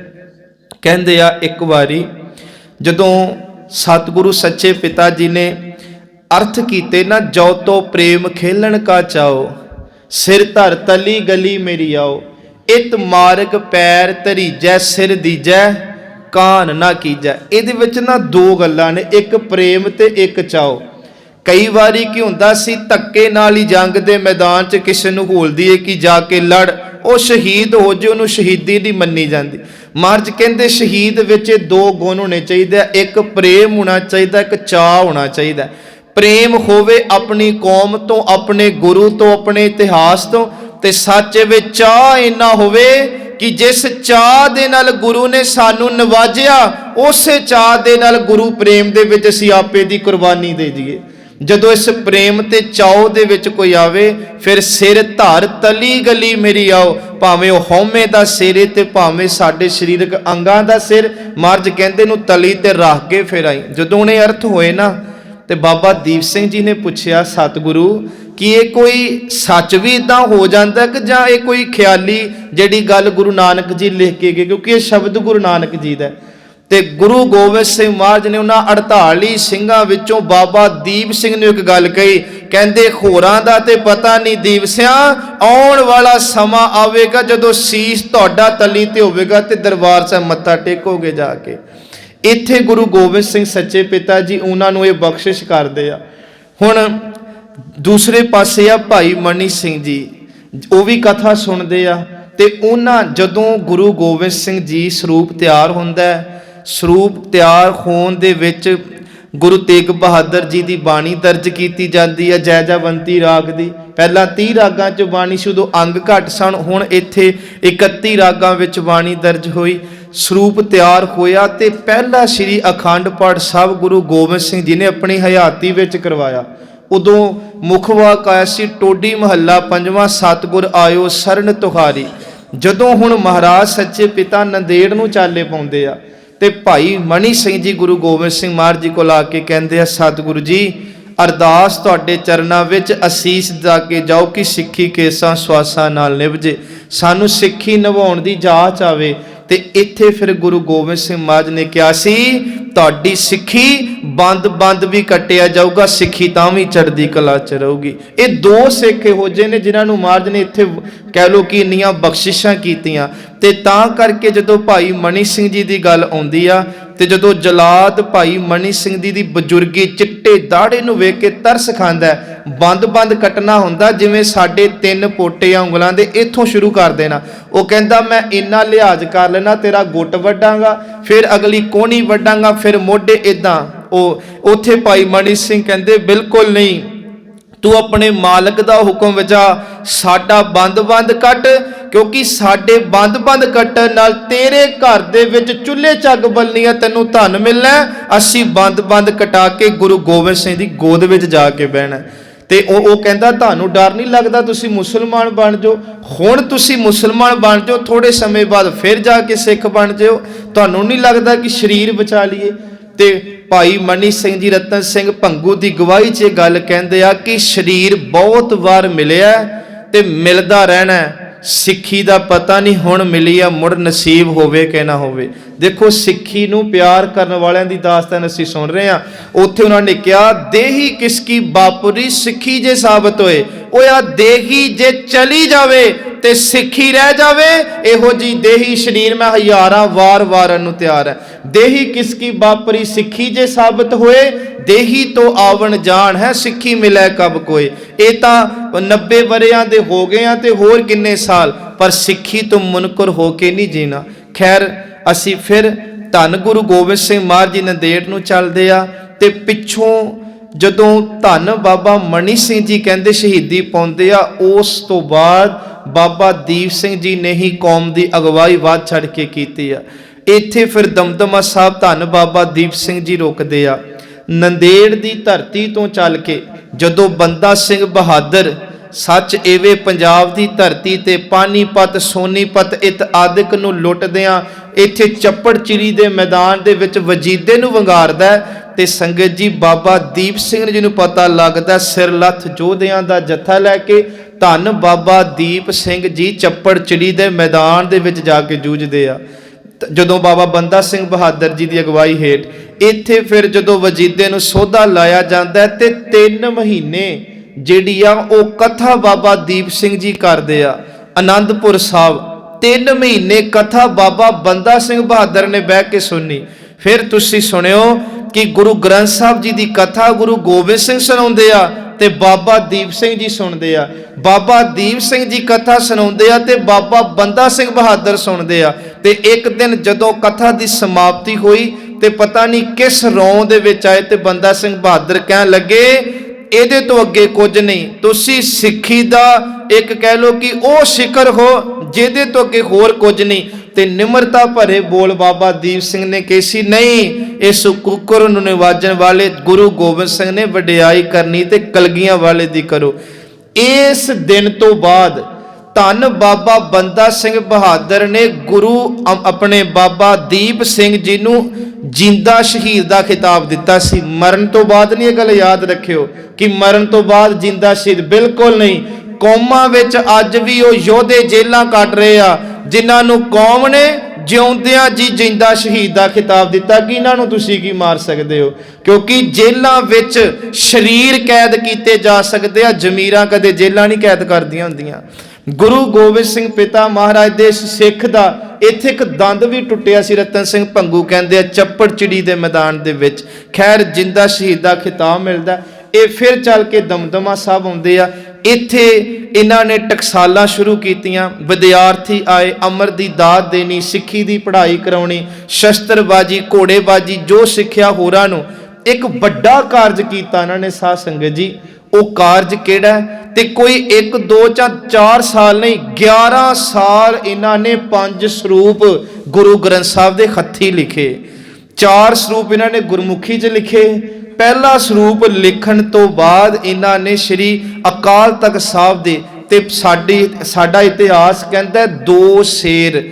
ਕਹਿੰਦੇ ਆ ਇੱਕ ਵਾਰੀ ਜਦੋਂ ਸਤਿਗੁਰੂ ਸੱਚੇ ਪਿਤਾ ਜੀ ਨੇ ਅਰਥ ਕੀਤੇ ਨਾ, ਜੋ ਤੋ ਪ੍ਰੇਮ ਖੇਲਣ ਕਾ ਚਾਓ, ਸਿਰ ਧਰ ਤਲੀ ਗਲੀ ਮੇਰੀ ਆਓ, ਇਤ ਮਾਰਗ ਪੈਰ ਧਰੀਜੈ ਸਿਰ ਦੀਜੈ ਕਾਨ ਨਾ ਕੀਜੈ। ਇਹਦੇ ਵਿੱਚ ਨਾ ਦੋ ਗੱਲਾਂ ਨੇ, ਇੱਕ ਪ੍ਰੇਮ ਤੇ ਇੱਕ ਚਾਓ। ਕਈ ਵਾਰੀ ਕੀ ਹੁੰਦਾ ਸੀ, ਧੱਕੇ ਨਾਲ ਹੀ ਜੰਗ ਦੇ ਮੈਦਾਨ 'ਚ ਕਿਸੇ ਨੂੰ ਘੋਲਦੀ ਏ ਕਿ ਜਾ ਕੇ ਲੜ, ਉਹ ਸ਼ਹੀਦ ਹੋ ਜੇ, ਉਹਨੂੰ ਸ਼ਹੀਦੀ ਨਹੀਂ ਮੰਨੀ ਜਾਂਦੀ। ਮਹਾਰਾਜ ਕਹਿੰਦੇ ਸ਼ਹੀਦ ਵਿੱਚ ਦੋ ਗੁਣ ਹੋਣੇ ਚਾਹੀਦੇ, ਇੱਕ ਪ੍ਰੇਮ ਹੋਣਾ ਚਾਹੀਦਾ, ਇੱਕ ਚਾਅ ਹੋਣਾ ਚਾਹੀਦਾ। ਪ੍ਰੇਮ ਹੋਵੇ ਆਪਣੀ ਕੌਮ ਤੋਂ, ਆਪਣੇ ਗੁਰੂ ਤੋਂ, ਆਪਣੇ ਇਤਿਹਾਸ ਤੋਂ, ਤੇ ਸੱਚ ਵਿੱਚ ਚਾਅ ਇੰਨਾ ਹੋਵੇ ਕਿ ਜਿਸ ਚਾਅ ਦੇ ਨਾਲ ਗੁਰੂ ਨੇ ਸਾਨੂੰ ਨਵਾਜਿਆ, ਉਸੇ ਚਾਅ ਦੇ ਨਾਲ ਗੁਰੂ ਪ੍ਰੇਮ ਦੇ ਵਿੱਚ ਅਸੀਂ ਆਪੇ ਦੀ ਕੁਰਬਾਨੀ ਦੇ ਦਈਏ। ਜਦੋਂ ਇਸ ਪ੍ਰੇਮ ਤੇ ਚਾਉ ਦੇ ਵਿੱਚ ਕੋਈ ਆਵੇ, ਫਿਰ ਸਿਰ ਧਰ ਤਲੀ ਗਲੀ ਮੇਰੀ ਆਓ, ਭਾਵੇਂ ਉਹ ਹਉਮੈ ਦਾ ਸਿਰ ਤੇ ਭਾਵੇਂ ਸਾਡੇ ਸਰੀਰਕ ਅੰਗਾਂ ਦਾ ਸਿਰ, ਮਹਾਰਾਜ ਕਹਿੰਦੇ ਨੂੰ ਤਲੀ ਤੇ ਰੱਖ ਕੇ ਫਿਰ ਆਈ। ਜਦੋਂ ਇਹ ਅਰਥ ਹੋਏ ਨਾ, ਤੇ ਬਾਬਾ ਦੀਪ ਸਿੰਘ ਜੀ ਨੇ ਪੁੱਛਿਆ ਸਤਿਗੁਰੂ ਕਿ ਇਹ ਕੋਈ ਸੱਚ ਵੀ ਇਦਾਂ ਹੋ ਜਾਂਦਾ ਕਿ ਜਾਂ ਇਹ ਕੋਈ ਖਿਆਲੀ ਜਿਹੜੀ ਗੱਲ ਗੁਰੂ ਨਾਨਕ ਜੀ ਲਿਖ ਕੇ ਗਏ, ਕਿਉਂਕਿ ਇਹ ਸ਼ਬਦ ਗੁਰੂ ਨਾਨਕ ਜੀ ਦਾ। ਤੇ ਗੁਰੂ ਗੋਬਿੰਦ ਸਿੰਘ ਮਹਾਰਾਜ ਨੇ ਉਹਨਾਂ 48 ਸਿੰਘਾਂ ਵਿੱਚੋਂ ਬਾਬਾ ਦੀਪ ਸਿੰਘ ਨੂੰ ਇੱਕ ਗੱਲ ਕਹੀ, ਕਹਿੰਦੇ ਹੋਰਾਂ ਦਾ ਤੇ ਪਤਾ ਨਹੀਂ ਦੀਪ ਸਿਆ, ਆਉਣ ਵਾਲਾ ਸਮਾਂ ਆਵੇਗਾ ਜਦੋਂ ਸੀਸ ਤੁਹਾਡਾ ਤਲੀ ਤੇ ਹੋਵੇਗਾ ਤੇ ਦਰਬਾਰ ਸਾਹਿਬ ਮੱਥਾ ਟੇਕੋਗੇ ਜਾ ਕੇ। ਇੱਥੇ ਗੁਰੂ ਗੋਬਿੰਦ ਸਿੰਘ ਸੱਚੇ ਪਿਤਾ ਜੀ ਉਹਨਾਂ ਨੂੰ ਇਹ ਬਖਸ਼ਿਸ਼ ਕਰਦੇ ਆ। ਹੁਣ ਦੂਸਰੇ ਪਾਸੇ ਆ ਭਾਈ ਮਨੀ ਸਿੰਘ ਜੀ, ਉਹ ਵੀ ਕਥਾ ਸੁਣਦੇ ਆ। ਤੇ ਉਹਨਾਂ ਜਦੋਂ ਗੁਰੂ ਗੋਬਿੰਦ ਸਿੰਘ ਜੀ ਸਰੂਪ ਤਿਆਰ ਹੁੰਦਾ ਹੈ, ਸਰੂਪ ਤਿਆਰ ਹੋਣ ਦੇ ਵਿੱਚ ਗੁਰੂ ਤੇਗ ਬਹਾਦਰ ਜੀ ਦੀ ਬਾਣੀ ਦਰਜ ਕੀਤੀ ਜਾਂਦੀ ਹੈ, ਜੈਜਾਵੰਤੀ ਰਾਗ ਦੀ। ਪਹਿਲਾਂ 30 ਰਾਗਾਂ 'ਚ ਬਾਣੀ ਸੀ, ਉਦੋਂ ਅੰਗ ਘੱਟ ਸਨ, ਹੁਣ ਇੱਥੇ 31 ਰਾਗਾਂ ਵਿੱਚ ਬਾਣੀ ਦਰਜ ਹੋਈ। ਸਰੂਪ ਤਿਆਰ ਹੋਇਆ ਤੇ ਪਹਿਲਾ ਸ੍ਰੀ ਅਖੰਡ ਪਾਠ ਸਾਹਿਬ ਗੁਰੂ ਗੋਬਿੰਦ ਸਿੰਘ ਜੀ ਨੇ ਆਪਣੀ ਹਯਾਤੀ ਵਿੱਚ ਕਰਵਾਇਆ। ਉਦੋਂ ਮੁੱਖ ਵਾਕ ਆਇਆ ਸੀ, ਟੋਡੀ ਮਹੱਲਾ ਪੰਜਵਾਂ, ਸਤਿਗੁਰ ਆਇਓ ਸਰਨ ਤੁਹਾਰੀ। ਜਦੋਂ ਹੁਣ ਮਹਾਰਾਜ ਸੱਚੇ ਪਿਤਾ ਨੰਦੇੜ ਨੂੰ ਚਾਲੇ ਪਾਉਂਦੇ ਆ ਤੇ ਭਾਈ ਮਨੀ ਸਿੰਘ ਜੀ ਗੁਰੂ ਗੋਬਿੰਦ ਸਿੰਘ ਮਹਾਰਾਜ ਜੀ ਕੋਲ ਆ ਕੇ ਕਹਿੰਦੇ ਆ, ਸਤਿਗੁਰੂ ਜੀ ਅਰਦਾਸ ਤੁਹਾਡੇ ਚਰਨਾਂ ਵਿੱਚ ਅਸੀਸ ਦਾ ਕੇ ਜਾਓ ਕਿ ਸਿੱਖੀ ਕੇਸਾਂ ਸਵਾਸਾਂ ਨਾਲ ਨਿਭਜੇ, ਸਾਨੂੰ ਸਿੱਖੀ ਨਿਭਾਉਣ ਦੀ ਜਾਚ ਆਵੇ। ਤੇ ਇੱਥੇ ਫਿਰ ਗੁਰੂ ਗੋਬਿੰਦ ਸਿੰਘ ਮਹਾਰਾਜ ਨੇ ਕਿਹਾ ਸੀ, ਤੁਹਾਡੀ ਸਿੱਖੀ ਬੰਦ ਵੀ ਕੱਟਿਆ ਜਾਊਗਾ, ਸਿੱਖੀ ਤਾਂ ਵੀ ਚੜ੍ਹਦੀ ਕਲਾ 'ਚ ਰਹੂਗੀ। ਇਹ ਦੋ ਸਿੱਖ ਇਹੋ ਜਿਹੇ ਨੇ ਜਿਨ੍ਹਾਂ ਨੂੰ ਮਹਾਰਾਜ ਨੇ ਇੱਥੇ ਕਹਿ ਲਓ ਕਿ ਇੰਨੀਆਂ ਬਖਸ਼ਿਸ਼ਾਂ ਕੀਤੀਆਂ। ਤੇ ਤਾਂ ਕਰਕੇ ਜਦੋਂ ਭਾਈ ਮਨੀ ਸਿੰਘ ਜੀ ਦੀ ਗੱਲ ਆਉਂਦੀ ਆ ਤੇ ਜਦੋਂ ਜਲਾਦ ਭਾਈ ਮਨੀ ਸਿੰਘ ਜੀ ਦੀ ਬਜ਼ੁਰਗੀ ਚਿੱਟੇ ਦਾੜੇ ਨੂੰ ਵੇਖ ਕੇ ਤਰਸ ਖਾਂਦਾ, ਬੰਦ ਕੱਟਣਾ ਹੁੰਦਾ ਜਿਵੇਂ ਸਾਡੇ 3 ਪੋਟੇ ਆ ਉਂਗਲਾਂ ਦੇ, ਇੱਥੋਂ ਸ਼ੁਰੂ ਕਰ ਦੇਣਾ। ਉਹ ਕਹਿੰਦਾ ਮੈਂ ਇੰਨਾ ਲਿਹਾਜ਼ ਕਰ ਲੈਣਾ, ਤੇਰਾ ਗੁੱਟ ਵੱਢਾਂਗਾ, ਫਿਰ ਅਗਲੀ ਕੋਹਣੀ ਵੱਢਾਂਗਾ, ਫਿਰ ਮੋਢੇ। ਇਦਾਂ ਉਹ ਉੱਥੇ ਭਾਈ ਮਨੀ ਸਿੰਘ ਕਹਿੰਦੇ ਬਿਲਕੁਲ ਨਹੀਂ, ਤੂੰ ਆਪਣੇ ਮਾਲਕ ਦਾ ਹੁਕਮ ਵਜਾ, ਸਾਡਾ ਬੰਦ ਕੱਟ, ਕਿਉਂਕਿ ਸਾਡੇ ਬੰਦ ਕੱਟਣ ਨਾਲ ਤੇਰੇ ਘਰ ਦੇ ਵਿੱਚ ਚੁੱਲ੍ਹੇ ਚੱਗ ਬਲਣੀਆਂ, ਤੈਨੂੰ ਧਨ ਮਿਲਣਾ। ਅਸੀਂ ਬੰਦ ਕਟਾ ਕੇ ਗੁਰੂ ਗੋਬਿੰਦ ਸਿੰਘ ਦੀ ਗੋਦ ਵਿੱਚ ਜਾ ਕੇ ਬਹਿਣਾ। ਤੇ ਉਹ ਕਹਿੰਦਾ ਤੁਹਾਨੂੰ ਡਰ ਨਹੀਂ ਲੱਗਦਾ, ਤੁਸੀਂ ਮੁਸਲਮਾਨ ਬਣ ਜਾਓ। ਹੁਣ ਤੁਸੀਂ ਮੁਸਲਮਾਨ ਬਣ ਜਾਓ, ਥੋੜੇ ਸਮੇਂ ਬਾਅਦ ਫਿਰ ਜਾ ਕੇ ਸਿੱਖ ਬਣ ਜਾਓ, ਤੁਹਾਨੂੰ ਨਹੀਂ ਲੱਗਦਾ ਕਿ ਸਰੀਰ ਬਚਾ ਲਈਏ। ਤੇ ਭਾਈ ਮਨੀ ਸਿੰਘ ਜੀ ਰਤਨ ਸਿੰਘ ਭੰਗੂ ਦੀ ਗਵਾਹੀ 'ਚ ਇਹ ਗੱਲ ਕਹਿੰਦੇ ਆ ਕਿ ਸਰੀਰ ਬਹੁਤ ਵਾਰ ਮਿਲਿਆ ਤੇ ਮਿਲਦਾ ਰਹਿਣਾ, ਸਿੱਖੀ ਦਾ ਪਤਾ ਨਹੀਂ ਹੁਣ ਮਿਲੀ ਆ ਮੁੜ ਨਸੀਬ ਹੋਵੇ ਕਿ ਨਾ ਹੋਵੇ। ਦੇਖੋ ਸਿੱਖੀ ਨੂੰ ਪਿਆਰ ਕਰਨ ਵਾਲਿਆਂ ਦੀ ਦਾਸਤਾਨ ਅਸੀਂ ਸੁਣ ਰਹੇ ਹਾਂ। ਉੱਥੇ ਉਹਨਾਂ ਨੇ ਕਿਹਾ, ਦੇਹੀ ਕਿਸਕੀ ਬਾਪੁਰੀ ਸਿੱਖੀ ਜੇ ਸਾਬਤ ਹੋਏ। ਉਹ ਆ ਦੇਹੀ ਜੇ ਚਲੀ ਜਾਵੇ ਤੇ ਸਿੱਖੀ ਰਹਿ ਜਾਵੇ, ਇਹੋ ਜੀ ਦੇਹੀ ਸਰੀਰ ਮੈਂ ਹਜ਼ਾਰਾਂ ਵਾਰ ਨੂੰ ਤਿਆਰ ਹੈ। ਦੇਹੀ ਕਿਸਕੀ ਬਾਪਰੀ ਸਿੱਖੀ ਜੇ ਸਾਬਤ ਹੋਏ, ਦੇਹੀ ਤੋਂ ਆਵਣ ਜਾਣ ਹੈ, ਸਿੱਖੀ ਮਿਲੇ ਕਬ ਕੋਏ। ਇਹ ਤਾਂ 90 ਵਰਿਆਂ ਦੇ ਹੋ ਗਏ ਆ ਤੇ ਹੋਰ ਕਿੰਨੇ ਸਾਲ, ਪਰ ਸਿੱਖੀ ਤੋਂ ਮੁਨਕਰ ਹੋ ਕੇ ਨਹੀਂ ਜੀਣਾ। ਖੈਰ ਅਸੀਂ ਫਿਰ ਧੰਨ ਗੁਰੂ ਗੋਬਿੰਦ ਸਿੰਘ ਮਹਾਰਾਜ ਜੀ ਨੰਦੇੜ ਨੂੰ ਚੱਲਦੇ ਆ। ਤੇ ਪਿੱਛੋਂ ਜਦੋਂ ਧੰਨ ਬਾਬਾ ਮਨੀ ਸਿੰਘ ਜੀ ਕਹਿੰਦੇ ਸ਼ਹੀਦੀ ਪਾਉਂਦੇ ਆ, ਉਸ ਤੋਂ ਬਾਅਦ ਬਾਬਾ ਦੀਪ ਸਿੰਘ ਜੀ ਨੇ ਹੀ ਕੌਮ ਦੀ ਅਗਵਾਈ ਵੱਧ ਛੱਡ ਕੇ ਕੀਤੀ ਆ। ਇੱਥੇ ਫਿਰ ਦਮਦਮਾ ਸਾਹਿਬ ਧੰਨ ਬਾਬਾ ਦੀਪ ਸਿੰਘ ਜੀ ਰੁਕਦੇ ਆ। ਨੰਦੇੜ ਦੀ ਧਰਤੀ ਤੋਂ ਚੱਲ ਕੇ ਜਦੋਂ ਬੰਦਾ ਸਿੰਘ ਬਹਾਦਰ ਸੱਚ ਏਵੇ ਪੰਜਾਬ ਦੀ ਧਰਤੀ ਤੇ ਪਾਨੀਪਤ ਸੋਨੀਪਤ ਇਤ ਆਦਿਕ ਨੂੰ ਲੁੱਟਦਿਆਂ ਇੱਥੇ ਚੱਪੜ ਚਿੜੀ ਦੇ ਮੈਦਾਨ ਦੇ ਵਿੱਚ ਵਜੀਦੇ ਨੂੰ ਵੰਗਾਰਦਾ ਤੇ ਸੰਗਤ ਜੀ ਬਾਬਾ ਦੀਪ ਸਿੰਘ ਜੀ ਨੂੰ ਪਤਾ ਲੱਗਦਾ, ਸਿਰ ਲੱਥ ਯੋਧਿਆਂ ਦਾ ਜੱਥਾ ਲੈ ਕੇ ਧੰਨ ਬਾਬਾ ਦੀਪ ਸਿੰਘ ਜੀ ਚੱਪੜ ਚਿੜੀ ਦੇ ਮੈਦਾਨ ਦੇ ਵਿੱਚ ਜਾ ਕੇ ਜੂਝਦੇ ਆ। ਜਦੋਂ ਬਾਬਾ ਬੰਦਾ ਸਿੰਘ ਬਹਾਦਰ ਜੀ ਦੀ ਅਗਵਾਈ ਹੇਠ ਇੱਥੇ ਫਿਰ ਜਦੋਂ ਵਜੀਦੇ ਨੂੰ ਸੋਧਾ ਲਾਇਆ ਜਾਂਦਾ ਤੇ 3 ਮਹੀਨੇ ਜਿਹੜੀ ਆ ਉਹ ਕਥਾ ਬਾਬਾ ਦੀਪ ਸਿੰਘ ਜੀ ਕਰਦੇ ਆ ਆਨੰਦਪੁਰ ਸਾਹਿਬ। 3 ਮਹੀਨੇ ਕਥਾ ਬਾਬਾ ਬੰਦਾ ਸਿੰਘ ਬਹਾਦਰ ਨੇ ਬਹਿ ਕੇ ਸੁਣੀ। ਫਿਰ ਤੁਸੀਂ ਸੁਣਿਓ ਕਿ ਗੁਰੂ ਗ੍ਰੰਥ ਸਾਹਿਬ ਜੀ ਦੀ ਕਥਾ ਗੁਰੂ ਗੋਬਿੰਦ ਸਿੰਘ ਸੁਣਾਉਂਦੇ ਆ ਤੇ ਬਾਬਾ ਦੀਪ ਸਿੰਘ ਜੀ ਸੁਣਦੇ ਆ। ਬਾਬਾ ਦੀਪ ਸਿੰਘ ਜੀ ਕਥਾ ਸੁਣਾਉਂਦੇ ਆ ਤੇ ਬਾਬਾ ਬੰਦਾ ਸਿੰਘ ਬਹਾਦਰ ਸੁਣਦੇ ਆ। ਤੇ ਇੱਕ ਦਿਨ ਜਦੋਂ ਕਥਾ ਦੀ ਸਮਾਪਤੀ ਹੋਈ ਤੇ ਪਤਾ ਨਹੀਂ ਕਿਸ ਰੌਂ ਦੇ ਵਿੱਚ ਆਏ ਤੇ ਬੰਦਾ ਸਿੰਘ ਬਹਾਦਰ ਕਹਿਣ ਲੱਗੇ, ਇਹਦੇ ਤੋਂ ਅੱਗੇ ਕੁਝ ਨਹੀਂ, ਤੁਸੀਂ ਸਿੱਖੀ ਦਾ ਇੱਕ ਕਹਿ ਲੋ ਕਿ ਉਹ ਸਿਖਰ ਹੋ ਜਿਹਦੇ ਤੋਂ ਅੱਗੇ ਹੋਰ ਕੁਝ ਨਹੀਂ। ਤੇ ਨਿਮਰਤਾ ਭਰੇ ਬੋਲ ਬਾਬਾ ਦੀਪ ਸਿੰਘ ਨੇ ਕਹੀ, ਨਹੀਂ, ਇਸ ਕੁੱਕਰ ਨੂੰ ਨਿਵਾਜਣ ਵਾਲੇ ਗੁਰੂ ਗੋਬਿੰਦ ਸਿੰਘ ਨੇ ਵਡਿਆਈ ਕਰਨੀ ਤੇ ਕਲਗੀਆਂ ਵਾਲੇ ਦੀ ਕਰੋ। ਇਸ ਦਿਨ ਤੋਂ ਬਾਅਦ ਧੰਨ ਬਾਬਾ ਬੰਦਾ ਸਿੰਘ ਬਹਾਦਰ ਨੇ ਗੁਰੂ ਆਪਣੇ ਬਾਬਾ ਦੀਪ ਸਿੰਘ ਜੀ ਨੂੰ ਜਿੰਦਾ ਸ਼ਹੀਦ ਦਾ ਖਿਤਾਬ ਦਿੱਤਾ ਸੀ। ਮਰਨ ਤੋਂ ਬਾਅਦ ਨਹੀਂ, ਇਹ ਗੱਲ ਯਾਦ ਰੱਖਿਓ ਕਿ ਮਰਨ ਤੋਂ ਬਾਅਦ ਜਿੰਦਾ ਸ਼ਹੀਦ ਬਿਲਕੁਲ ਨਹੀਂ। ਕੌਮਾਂ ਵਿੱਚ ਅੱਜ ਵੀ ਉਹ ਯੋਧੇ ਜੇਲਾਂ ਕੱਟ ਰਹੇ ਆ ਜਿਨ੍ਹਾਂ ਨੂੰ ਕੌਮ ਨੇ ਜਿਉਂਦਿਆਂ ਜੀ ਜਿੰਦਾ ਸ਼ਹੀਦ ਦਾ ਖਿਤਾਬ ਦਿੱਤਾ ਕਿ ਇਹਨਾਂ ਨੂੰ ਤੁਸੀਂ ਕੀ ਮਾਰ ਸਕਦੇ ਹੋ, ਕਿਉਂਕਿ ਜੇਲ੍ਹਾਂ ਵਿੱਚ ਸ਼ਰੀਰ ਕੈਦ ਕੀਤੇ ਜਾ ਸਕਦੇ ਆ, ਜ਼ਮੀਰਾਂ ਕਦੇ ਜੇਲ੍ਹਾਂ ਨਹੀਂ ਕੈਦ ਕਰਦੀਆਂ ਹੁੰਦੀਆਂ। ਗੁਰੂ ਗੋਬਿੰਦ ਸਿੰਘ ਪਿਤਾ ਮਹਾਰਾਜ ਦੇ ਇਸ ਸਿੱਖ ਦਾ ਇੱਥੇ ਇੱਕ ਦੰਦ ਵੀ ਟੁੱਟਿਆ ਸੀ, ਰਤਨ ਸਿੰਘ ਭੰਗੂ ਕਹਿੰਦੇ ਆ, ਚੱਪੜ ਚਿੜੀ ਦੇ ਮੈਦਾਨ ਦੇ ਵਿੱਚ। ਖੈਰ ਜਿੰਦਾ ਸ਼ਹੀਦ ਦਾ ਖਿਤਾਬ ਮਿਲਦਾ। ਇਹ ਫਿਰ ਚੱਲ ਕੇ ਦਮਦਮਾ ਸਾਹਿਬ ਆਉਂਦੇ ਆ। ਇੱਥੇ ਇਹਨਾਂ ਨੇ ਟਕਸਾਲਾਂ ਸ਼ੁਰੂ ਕੀਤੀਆਂ, ਵਿਦਿਆਰਥੀ ਆਏ, ਅਮਰ ਦੀ ਦਾਤ ਦੇਣੀ, ਸਿੱਖੀ ਦੀ ਪੜ੍ਹਾਈ ਕਰਾਉਣੀ, ਸ਼ਸਤਰਬਾਜੀ, ਘੋੜੇਬਾਜੀ, ਜੋ ਸਿੱਖਿਆ ਹੋਰਾਂ ਨੂੰ। ਇੱਕ ਵੱਡਾ ਕਾਰਜ ਕੀਤਾ ਇਹਨਾਂ ਨੇ ਸਾਧ ਸੰਗਤ ਜੀ। ਉਹ ਕਾਰਜ ਕਿਹੜਾ? ਤੇ ਕੋਈ 1 2 ਜਾਂ 4 ਸਾਲ ਨਹੀਂ, 11 ਸਾਲ ਇਹਨਾਂ ਨੇ 5 ਸਰੂਪ ਗੁਰੂ ਗ੍ਰੰਥ ਸਾਹਿਬ ਦੇ ਹੱਥੀਂ ਲਿਖੇ। 4 ਸਰੂਪ ਇਹਨਾਂ ਨੇ ਗੁਰਮੁਖੀ 'ਚ ਲਿਖੇ। ਪਹਿਲਾ ਸਰੂਪ ਲਿਖਣ ਤੋਂ ਬਾਅਦ ਇਹਨਾਂ ਨੇ ਸ਼੍ਰੀ ਅਕਾਲ ਤਖਤ ਸਾਹਿਬ ਦੇ, ਤੇ ਸਾਡਾ ਇਤਿਹਾਸ ਕਹਿੰਦਾ 2 ਸ਼ੇਰ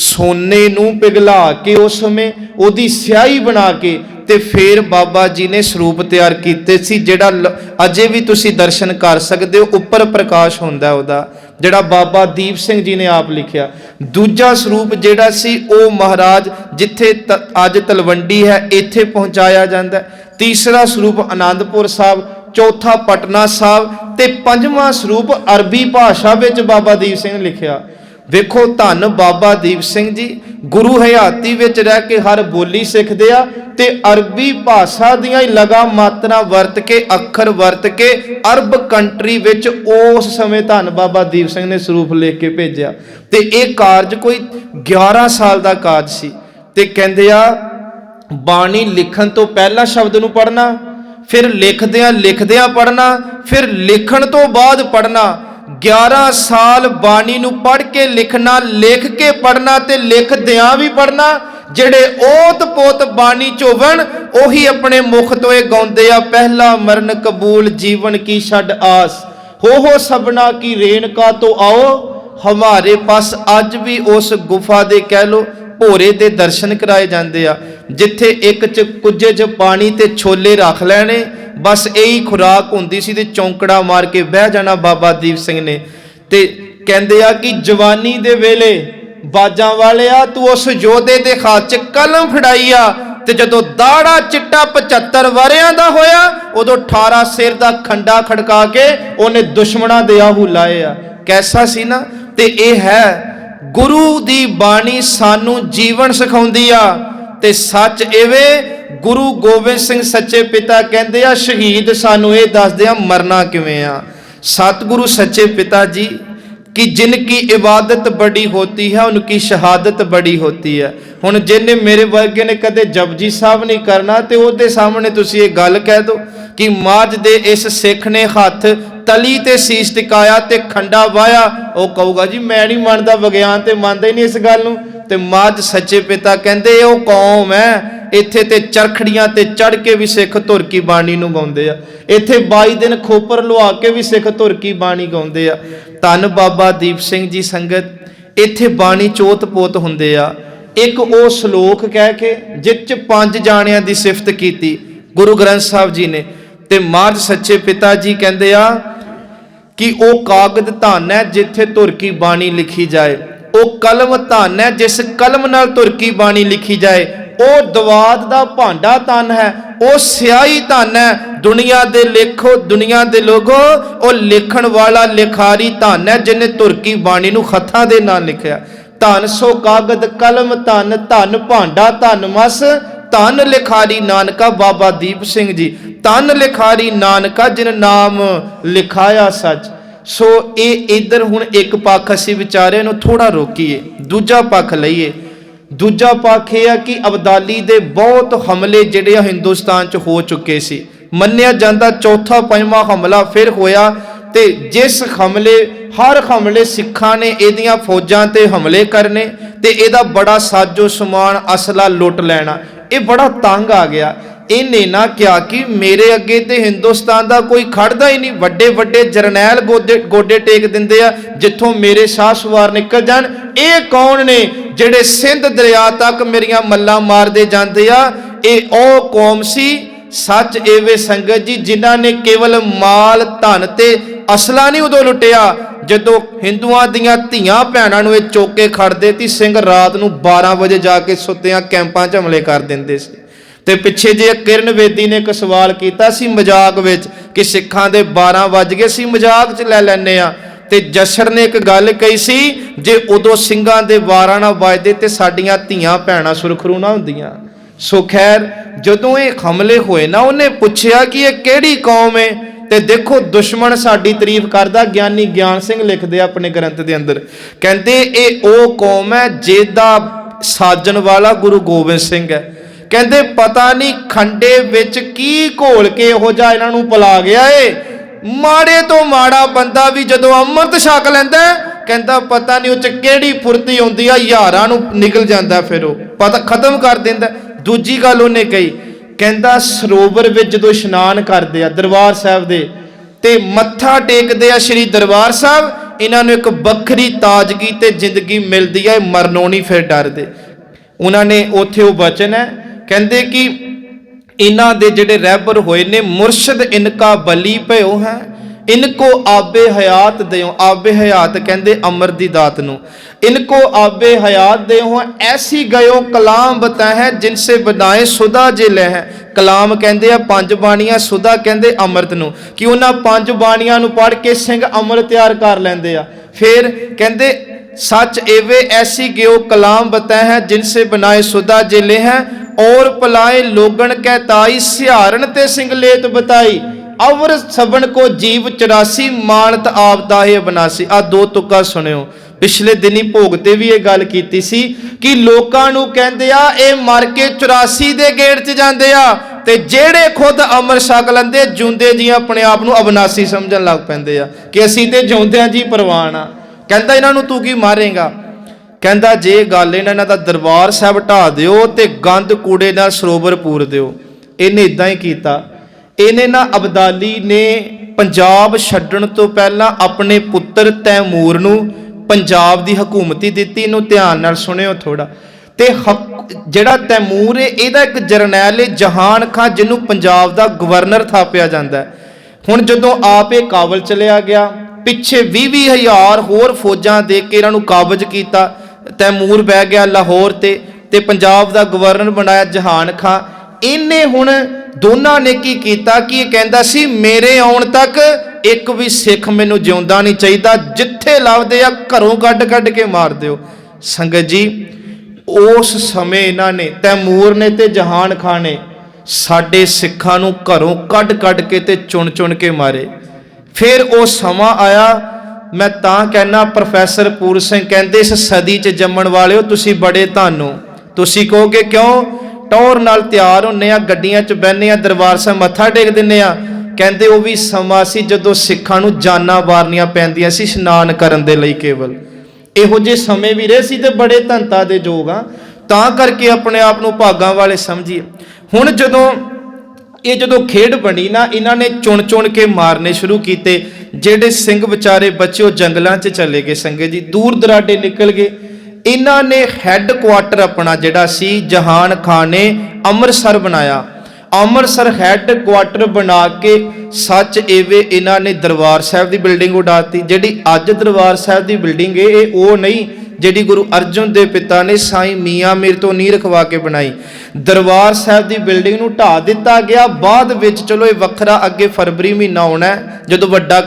ਸੋਨੇ ਨੂੰ ਪਿਘਲਾ ਕੇ ਉਸ ਸਮੇਂ ਉਹਦੀ ਸਿਆਹੀ ਬਣਾ ਕੇ ਤੇ ਫਿਰ ਬਾਬਾ ਜੀ ਨੇ ਸਰੂਪ ਤਿਆਰ ਕੀਤੇ ਸੀ, ਜਿਹੜਾ ਅਜੇ ਵੀ ਤੁਸੀਂ ਦਰਸ਼ਨ ਕਰ ਸਕਦੇ ਹੋ। ਉੱਪਰ ਪ੍ਰਕਾਸ਼ ਹੁੰਦਾ ਉਹਦਾ, ਜਿਹੜਾ ਬਾਬਾ ਦੀਪ ਸਿੰਘ ਜੀ ਨੇ ਆਪ ਲਿਖਿਆ। ਦੂਜਾ ਸਰੂਪ ਜਿਹੜਾ ਸੀ ਉਹ ਮਹਾਰਾਜ ਜਿੱਥੇ ਅੱਜ ਤਲਵੰਡੀ ਹੈ ਇੱਥੇ ਪਹੁੰਚਾਇਆ ਜਾਂਦਾ। ਤੀਸਰਾ ਸਰੂਪ ਆਨੰਦਪੁਰ ਸਾਹਿਬ, ਚੌਥਾ ਪਟਨਾ ਸਾਹਿਬ, ਤੇ ਪੰਜਵਾਂ ਸਰੂਪ ਅਰਬੀ ਭਾਸ਼ਾ ਵਿੱਚ ਬਾਬਾ ਦੀਪ ਸਿੰਘ ਲਿਖਿਆ। ਵੇਖੋ ਧੰਨ ਬਾਬਾ ਦੀਪ ਸਿੰਘ ਜੀ ਗੁਰੂ ਹਯਾਤੀ ਵਿੱਚ ਰਹਿ ਕੇ ਹਰ ਬੋਲੀ ਸਿੱਖਦੇ ਆ, ਤੇ ਅਰਬੀ ਭਾਸ਼ਾ ਦੀਆਂ ਹੀ ਲਗਾ ਮਾਤਰਾ ਵਰਤ ਕੇ, ਅੱਖਰ ਵਰਤ ਕੇ ਅਰਬ ਕੰਟਰੀ ਵਿੱਚ ਉਸ ਸਮੇਂ ਧੰਨ ਬਾਬਾ ਦੀਪ ਸਿੰਘ ਨੇ ਸਰੂਪ ਲਿਖ ਕੇ ਭੇਜਿਆ। ਤੇ ਇਹ ਕਾਰਜ ਕੋਈ 11 ਸਾਲ ਦਾ ਕਾਰਜ ਸੀ। ਤੇ ਕਹਿੰਦੇ ਆ ਬਾਣੀ ਲਿਖਣ ਤੋਂ ਪਹਿਲਾਂ ਸ਼ਬਦ ਨੂੰ ਪੜ੍ਹਨਾ, ਫਿਰ ਲਿਖਦਿਆਂ ਪੜ੍ਹਨਾ, ਫਿਰ ਲਿਖਣ ਤੋਂ ਬਾਅਦ ਪੜ੍ਹਨਾ। 11 ਸਾਲ ਬਾਣੀ ਨੂੰ ਪੜ੍ਹ ਕੇ ਲਿਖਣਾ, ਲਿਖ ਕੇ ਪੜ੍ਹਨਾ ਤੇ ਲਿਖਦਿਆਂ ਵੀ ਪੜ੍ਹਨਾ। ਜਿਹੜੇ ਓਤ ਪੋਤ ਬਾਣੀ ਚੋਵਣ ਉਹੀ ਆਪਣੇ ਮੁਖ ਤੋਂ ਇਹ ਗਾਉਂਦੇ ਆ, ਪਹਿਲਾ ਮਰਨ ਕਬੂਲ ਜੀਵਨ ਕੀ ਛੱਡ ਆਸ, ਹੋ ਸਭਨਾ ਕੀ ਰੇਣਕਾ ਤੋਂ ਆਓ ਹਮਾਰੇ ਪਾਸ। ਅੱਜ ਵੀ ਉਸ ਗੁਫਾ ਦੇ ਕਹਿ ਲੋ ਭੋਰੇ ਦੇ ਦਰਸ਼ਨ ਕਰਾਏ ਜਾਂਦੇ ਆ, ਜਿੱਥੇ ਇੱਕ ਚ ਕੁੱਜੇ ਚ ਪਾਣੀ ਤੇ ਛੋਲੇ ਰੱਖ ਲੈਣੇ, ਬਸ ਇਹੀ ਖੁਰਾਕ ਹੁੰਦੀ ਸੀ, ਤੇ ਚੌਂਕੜਾ ਮਾਰ ਕੇ ਬਹਿ ਜਾਣਾ ਬਾਬਾ ਦੀਪ ਸਿੰਘ ਨੇ। ਤੇ ਕਹਿੰਦੇ ਆ ਕਿ ਜਵਾਨੀ ਦੇ ਵੇਲੇ ਬਾਜਾਂ ਵਾਲਿਆ ਤੂੰ ਉਸ ਯੋਧੇ ਦੇ ਹੱਥ 'ਚ ਕਲਮ ਫੜਾਈ ਆ, ਤੇ ਜਦੋਂ ਦਾੜਾ ਚਿੱਟਾ 75 ਵਰਿਆਂ ਦਾ ਹੋਇਆ ਉਦੋਂ 18 ਸਿਰ ਦਾ ਖੰਡਾ ਖੜਕਾ ਕੇ ਉਹਨੇ ਦੁਸ਼ਮਣਾਂ ਦੇ ਆਹੂ ਲਾਏ ਆ। ਕੈਸਾ ਸੀ ਨਾ। ਤੇ ਇਹ ਹੈ ਗੁਰੂ ਦੀ ਬਾਣੀ ਸਾਨੂੰ ਜੀਵਨ ਸਿਖਾਉਂਦੀ ਆ। ਤੇ ਸੱਚ ਇਵੇਂ ਗੁਰੂ ਗੋਬਿੰਦ ਸਿੰਘ ਸੱਚੇ ਪਿਤਾ ਕਹਿੰਦੇ ਆ, ਸ਼ਹੀਦ ਸਾਨੂੰ ਇਹ ਦੱਸਦੇ ਆ ਮਰਨਾ ਕਿਵੇਂ ਆ। सतगुरु सच्चे पिता जी कि जिनकी इबादत बड़ी होती है उनकी शहादत बड़ी होती है। हुण जिन्हें मेरे वर्गे ने कदे जपजी साहब नहीं करना तो उहदे सामने तुसीं ये गल कह दो कि माज दे इस सिख ने हथ तली ते शीश टिकाया ते खंडा वाया, वो कहूगा जी मैं नहीं मानता, विज्ञान तो मानता ही नहीं इस गल नूं। ते माज सच्चे पिता कहंदे वो कौम है इत्थे ते चरखड़ियां ते चढ़ के भी सिख धुर की बाणी नूं गाउंदे आ, इत्थे 22 दिन खोपर लुहा के भी सिख धुर की बाणी गाउंदे आ। धन बाबा दीप सिंह जी संगत इत्थे बाणी चोत पोत हुंदे आ। एक वो श्लोक कह के जिस च 5 जाणियां दी सिफत कीती गुरु ग्रंथ साहब जी ने, ते माज सच्चे पिता जी कहंदे आ कि वो कागज धन है जिथे धुर की बाणी लिखी जाए, वो कलम धन है जिस कलम नाल धुर की बाणी लिखी जाए, वो दवात दा भांडा धन है, वो स्याही धन है। दुनिया दे लेखो दुनिया दे लोगो वो लिखण वाला लिखारी धन है जिन्हें धुर की बाणी नूं हत्थां दे नाल लिखिया। धन सो कागद कलम धन, धन भांडा धन मस, धन लिखारी नानका बाबा दीप सिंह जी, धन लिखारी नानका जिन नाम लिखाया सच। सो ये इधर हुण एक पक्ष असीं विचारे नूं थोड़ा रोकीए, दूजा पक्ष लईए। दूजा पक्ष यह है कि अबदाली दे बहुत हमले जिहड़े हिंदुस्तान च हो चुके सी, मन्निया जांदा चौथा पंजवां हमला फिर होया, ते जिस हमले हर हमले सिखां ने इहदियां फौजां ते हमले करने ते इहदा बड़ा साजो समान असला लुट लैना, ये बड़ा तंग आ गया। इन्हें ना क्या कि मेरे अगे ते हिंदुस्तान दा कोई खड़दा ही नहीं, वड्डे वड्डे जरनैल गोडे टेक दिंदे आ जिथों मेरे शाह सवार निकल जान। ये कौन ने जिहड़े सिंध दरिया तक मेरियां मल्लां मारदे जांदे आ? ये ओ कौम सी सच एवे संगत जी जिन्हां ने केवल माल धन ते असला नहीं उदों लुटिया ਜਦੋਂ ਹਿੰਦੂਆਂ ਦੀਆਂ ਧੀਆਂ ਭੈਣਾਂ ਨੂੰ ਇਹ ਚੁੱਕ ਕੇ ਖੜਦੇ ਤੀ ਸਿੰਘ ਰਾਤ ਨੂੰ 12 ਵਜੇ ਜਾ ਕੇ ਸੁੱਤਿਆਂ ਕੈਂਪਾਂ 'ਚ ਹਮਲੇ ਕਰ ਦਿੰਦੇ ਸੀ। ਤੇ ਪਿੱਛੇ ਜੇ ਕਿਰਨ ਬੇਦੀ ਨੇ ਇੱਕ ਸਵਾਲ ਕੀਤਾ ਸੀ ਮਜ਼ਾਕ ਵਿੱਚ ਕਿ ਸਿੱਖਾਂ ਦੇ 12 ਵੱਜ ਗਏ ਸੀ, ਮਜ਼ਾਕ 'ਚ ਲੈ ਲੈਂਦੇ ਆ। ਤੇ ਜਸੜ ਨੇ ਇੱਕ ਗੱਲ ਕਹੀ ਸੀ, ਜੇ ਉਦੋਂ ਸਿੰਘਾਂ ਦੇ ਵਾਰਾਂ ਨਾ ਵੱਜਦੇ ਤੇ ਸਾਡੀਆਂ ਧੀਆਂ ਭੈਣਾਂ ਸੁਰਖਰੂ ਨਾ ਹੁੰਦੀਆਂ। ਸੋ ਖੈਰ ਜਦੋਂ ਇਹ ਹਮਲੇ ਹੋਏ ਨਾ, ਉਹਨੇ ਪੁੱਛਿਆ ਕਿ ਇਹ ਕਿਹੜੀ ਕੌਮ ਹੈ, ਤੇ ਦੇਖੋ ਦੁਸ਼ਮਣ ਸਾਡੀ ਤਾਰੀਫ ਕਰਦਾ। ਗਿਆਨੀ ਗਿਆਨ ਸਿੰਘ ਲਿਖਦੇ ਆਪਣੇ ਗ੍ਰੰਥ ਦੇ ਅੰਦਰ, ਕਹਿੰਦੇ ਇਹ ਉਹ ਕੌਮ ਹੈ ਜਿਹਦਾ ਸਾਜਣ ਵਾਲਾ ਗੁਰੂ ਗੋਬਿੰਦ ਸਿੰਘ ਹੈ। ਕਹਿੰਦੇ ਪਤਾ ਨਹੀਂ ਖੰਡੇ ਵਿੱਚ ਕੀ ਘੋਲ ਕੇ ਇਹੋ ਜਿਹਾ ਇਹਨਾਂ ਨੂੰ ਪਿਲਾ ਗਿਆ ਏ, ਮਾੜੇ ਤੋਂ ਮਾੜਾ ਬੰਦਾ ਵੀ ਜਦੋਂ ਅੰਮ੍ਰਿਤ ਛਕ ਲੈਂਦਾ, ਕਹਿੰਦਾ ਪਤਾ ਨਹੀਂ ਉਹ ਚ ਕਿਹੜੀ ਫੁਰਤੀ ਆਉਂਦੀ ਆ, ਹਜ਼ਾਰਾਂ ਨੂੰ ਨਿਕਲ ਜਾਂਦਾ, ਫਿਰ ਉਹ ਪਤਾ ਖਤਮ ਕਰ ਦਿੰਦਾ। ਦੂਜੀ ਗੱਲ ਉਹਨੇ ਕਹੀ, ਕਹਿੰਦਾ ਸਰੋਵਰ ਵਿੱਚ ਜਦੋਂ ਇਸ਼ਨਾਨ ਕਰਦੇ ਆ ਦਰਬਾਰ ਸਾਹਿਬ ਦੇ ਤੇ ਮੱਥਾ ਟੇਕਦੇ ਆ ਸ਼੍ਰੀ ਦਰਬਾਰ ਸਾਹਿਬ, ਇਹਨਾਂ ਨੂੰ ਇੱਕ ਵੱਖਰੀ ਤਾਜ਼ਗੀ ਤੇ ਜ਼ਿੰਦਗੀ ਮਿਲਦੀ ਹੈ, ਮਰਨੋਂ ਨਹੀਂ ਫਿਰ ਡਰਦੇ। ਉਹਨਾਂ ਨੇ ਉੱਥੇ ਉਹ ਬਚਨ ਹੈ, ਕਹਿੰਦੇ ਕਿ ਇਹਨਾਂ ਦੇ ਜਿਹੜੇ ਰਹਿਬਰ ਹੋਏ ਨੇ, ਮੁਰਸ਼ਦ ਇਨਕਾ ਬਲੀ ਭਇਓ ਹੈ, इनको आबे हयात देओ। आबे हयात कहते अमर दी दात नू, इनको आबे हयात देओ ऐसी गयो कलाम बता है जिनसे बनाए सुधा जिले है। कलाम कहते हैं पंज बाणियां, सुधा कहते अमृत नू, कि उन्होंने पंज बाणियां नू पढ़ के सिंह अमृत तैयार कर लेंदे आ। फिर कहते सच एवे ऐसी गयो कलाम बता है जिनसे बनाए सुधा जिले हैं, और पलाए लोगन कहताई सिहारन ते सिंगलेत बताई। अवर सबन को जीव 84 मानत आपदा है बनासी। आ दो तुक्का सुनियो, पिछले दिनी भोग ते भी ये गल कीती सी कि लोकां नू कहंदे आ ए मर के 84 दे गेट च जांदे आ, ते जेड़े खुद अमर छक लैंदे जूंदे जी अपने आप नू अविनाशी समझण लग पैंदे आ कि असीं ते जिउंदिआं जी परवान आ। कहंदा इन्हां नू तू की मारेगा? कहंदा जे गल इन्हां दा दरबार साहब ढा दिओ ते गंद कूड़े नाल सरोवर पूर दिओ। इहने इदां ही कीता। ਇਹਨੇ ਨਾ ਅਬਦਾਲੀ ਨੇ ਪੰਜਾਬ ਛੱਡਣ ਤੋਂ ਪਹਿਲਾਂ ਆਪਣੇ ਪੁੱਤਰ ਤੈਮੂਰ ਨੂੰ ਪੰਜਾਬ ਦੀ ਹਕੂਮਤੀ ਦਿੱਤੀ। ਇਹਨੂੰ ਧਿਆਨ ਨਾਲ ਸੁਣਿਓ ਥੋੜਾ। ਤੇ ਜਿਹੜਾ ਤੈਮੂਰ ਹੈ ਇਹਦਾ ਇੱਕ ਜਰਨੈਲ ਹੈ ਜਹਾਨ ਖਾਂ, ਜਿਹਨੂੰ ਪੰਜਾਬ ਦਾ ਗਵਰਨਰ ਥਾਪਿਆ ਜਾਂਦਾ। ਹੁਣ ਜਦੋਂ ਆਪ ਇਹ ਕਾਬਲ ਚਲਿਆ ਗਿਆ, ਪਿੱਛੇ 20,000 ਹੋਰ ਫੌਜਾਂ ਦੇ ਕੇ ਇਹਨਾਂ ਨੂੰ ਕਾਬਜ਼ ਕੀਤਾ। ਤੈਮੂਰ ਬਹਿ ਗਿਆ ਲਾਹੌਰ ਤੇ ਪੰਜਾਬ ਦਾ ਗਵਰਨਰ ਬਣਾਇਆ ਜਹਾਨ ਖਾਂ। ਇਹਨੇ ਹੁਣ ਦੋਨਾਂ ਨੇ ਕੀ ਕੀਤਾ ਕਿ ਇਹ ਕਹਿੰਦਾ ਸੀ ਮੇਰੇ ਆਉਣ ਤੱਕ ਇੱਕ ਵੀ ਸਿੱਖ ਮੈਨੂੰ ਜਿਉਂਦਾ ਨਹੀਂ ਚਾਹੀਦਾ, ਜਿੱਥੇ ਲੱਭਦੇ ਆ ਘਰੋਂ ਕੱਢ ਕੇ ਮਾਰ ਦਿਓ। ਸੰਗਤ ਜੀ ਉਸ ਸਮੇਂ ਇਹਨਾਂ ਨੇ ਤੈਮੂਰ ਨੇ ਤੇ ਜਹਾਨ ਖਾਨ ਨੇ ਸਾਡੇ ਸਿੱਖਾਂ ਨੂੰ ਘਰੋਂ ਕੱਢ ਕੇ ਤੇ ਚੁਣ ਕੇ ਮਾਰੇ। ਫਿਰ ਉਹ ਸਮਾਂ ਆਇਆ, ਮੈਂ ਤਾਂ ਕਹਿਣਾ ਪ੍ਰੋਫੈਸਰ ਪੂਰ ਸਿੰਘ ਕਹਿੰਦੇ ਇਸ ਸਦੀ 'ਚ ਜੰਮਣ ਵਾਲਿਓ ਤੁਸੀਂ ਬੜੇ ਧੰਨੋ। ਤੁਸੀਂ ਕਹੋਗੇ ਕਿਉਂ? ਟੌਰ ਨਾਲ ਤਿਆਰ ਹੁੰਨੇ ਆ, ਗੱਡੀਆਂ 'ਚ ਬਹਿੰਦੇ ਆ, ਦਰਬਾਰ ਸਾਹਿਬ ਮੱਥਾ ਟੇਕ ਦਿੰਦੇ ਆ। ਕਹਿੰਦੇ ਉਹ ਵੀ ਸਮਾਂ ਸੀ ਜਦੋਂ ਸਿੱਖਾਂ ਨੂੰ ਜਾਨਾਂ ਵਾਰਨੀਆਂ ਪੈਂਦੀਆਂ ਸੀ ਇਸ਼ਨਾਨ ਕਰਨ ਦੇ ਲਈ। ਕੇਵਲ ਇਹੋ ਜਿਹੇ ਸਮੇਂ ਵੀ ਰਹੇ ਸੀ ਤੇ ਬੜੇ ਧੰਤਾ ਦੇ ਯੋਗ ਆ, ਤਾਂ ਕਰਕੇ ਆਪਣੇ ਆਪ ਨੂੰ ਭਾਗਾਂ ਵਾਲੇ ਸਮਝੀਏ। ਹੁਣ ਜਦੋਂ ਖੇਡ ਬਣੀ ਨਾ, ਇਹਨਾਂ ਨੇ ਚੁਣ ਕੇ ਮਾਰਨੇ ਸ਼ੁਰੂ ਕੀਤੇ। ਜਿਹੜੇ ਸਿੰਘ ਵਿਚਾਰੇ ਬੱਚੇ ਉਹ ਜੰਗਲਾਂ 'ਚ ਚਲੇ ਗਏ। ਸੰਗਤ ਜੀ ਦੂਰ ਦਰਾਡੇ ਨਿਕਲ ਗਏ। ਇਹਨਾਂ ਨੇ ਹੈੱਡ ਕੁਆਟਰ ਆਪਣਾ ਜਿਹੜਾ ਸੀ ਜਹਾਨ ਖਾਨ ਨੇ ਅੰਮ੍ਰਿਤਸਰ ਬਣਾਇਆ। ਅੰਮ੍ਰਿਤਸਰ ਹੈੱਡ ਕੁਆਟਰ ਬਣਾ ਕੇ ਸੱਚ ਐਵੇਂ ਇਹਨਾਂ ਨੇ ਦਰਬਾਰ ਸਾਹਿਬ ਦੀ ਬਿਲਡਿੰਗ ਉਡਾਤੀ। ਜਿਹੜੀ ਅੱਜ ਦਰਬਾਰ ਸਾਹਿਬ ਦੀ ਬਿਲਡਿੰਗ ਹੈ ਇਹ ਉਹ ਨਹੀਂ ਜਿਹੜੀ ਗੁਰੂ ਅਰਜਨ ਦੇ ਪਿਤਾ ਨੇ ਸਾਈਂ ਮੀਆਂ ਮੀਰ ਤੋਂ ਨੀਂਹ ਰਖਵਾ ਕੇ ਬਣਾਈ। ਦਰਬਾਰ ਸਾਹਿਬ ਦੀ ਬਿਲਡਿੰਗ ਨੂੰ ਢਾ ਦਿੱਤਾ ਗਿਆ। ਬਾਅਦ ਵਿੱਚ ਚਲੋ ਇਹ ਵੱਖਰਾ, ਅੱਗੇ ਫਰਵਰੀ ਮਹੀਨਾ ਆਉਣਾ ਜਦੋਂ ਵੱਡਾ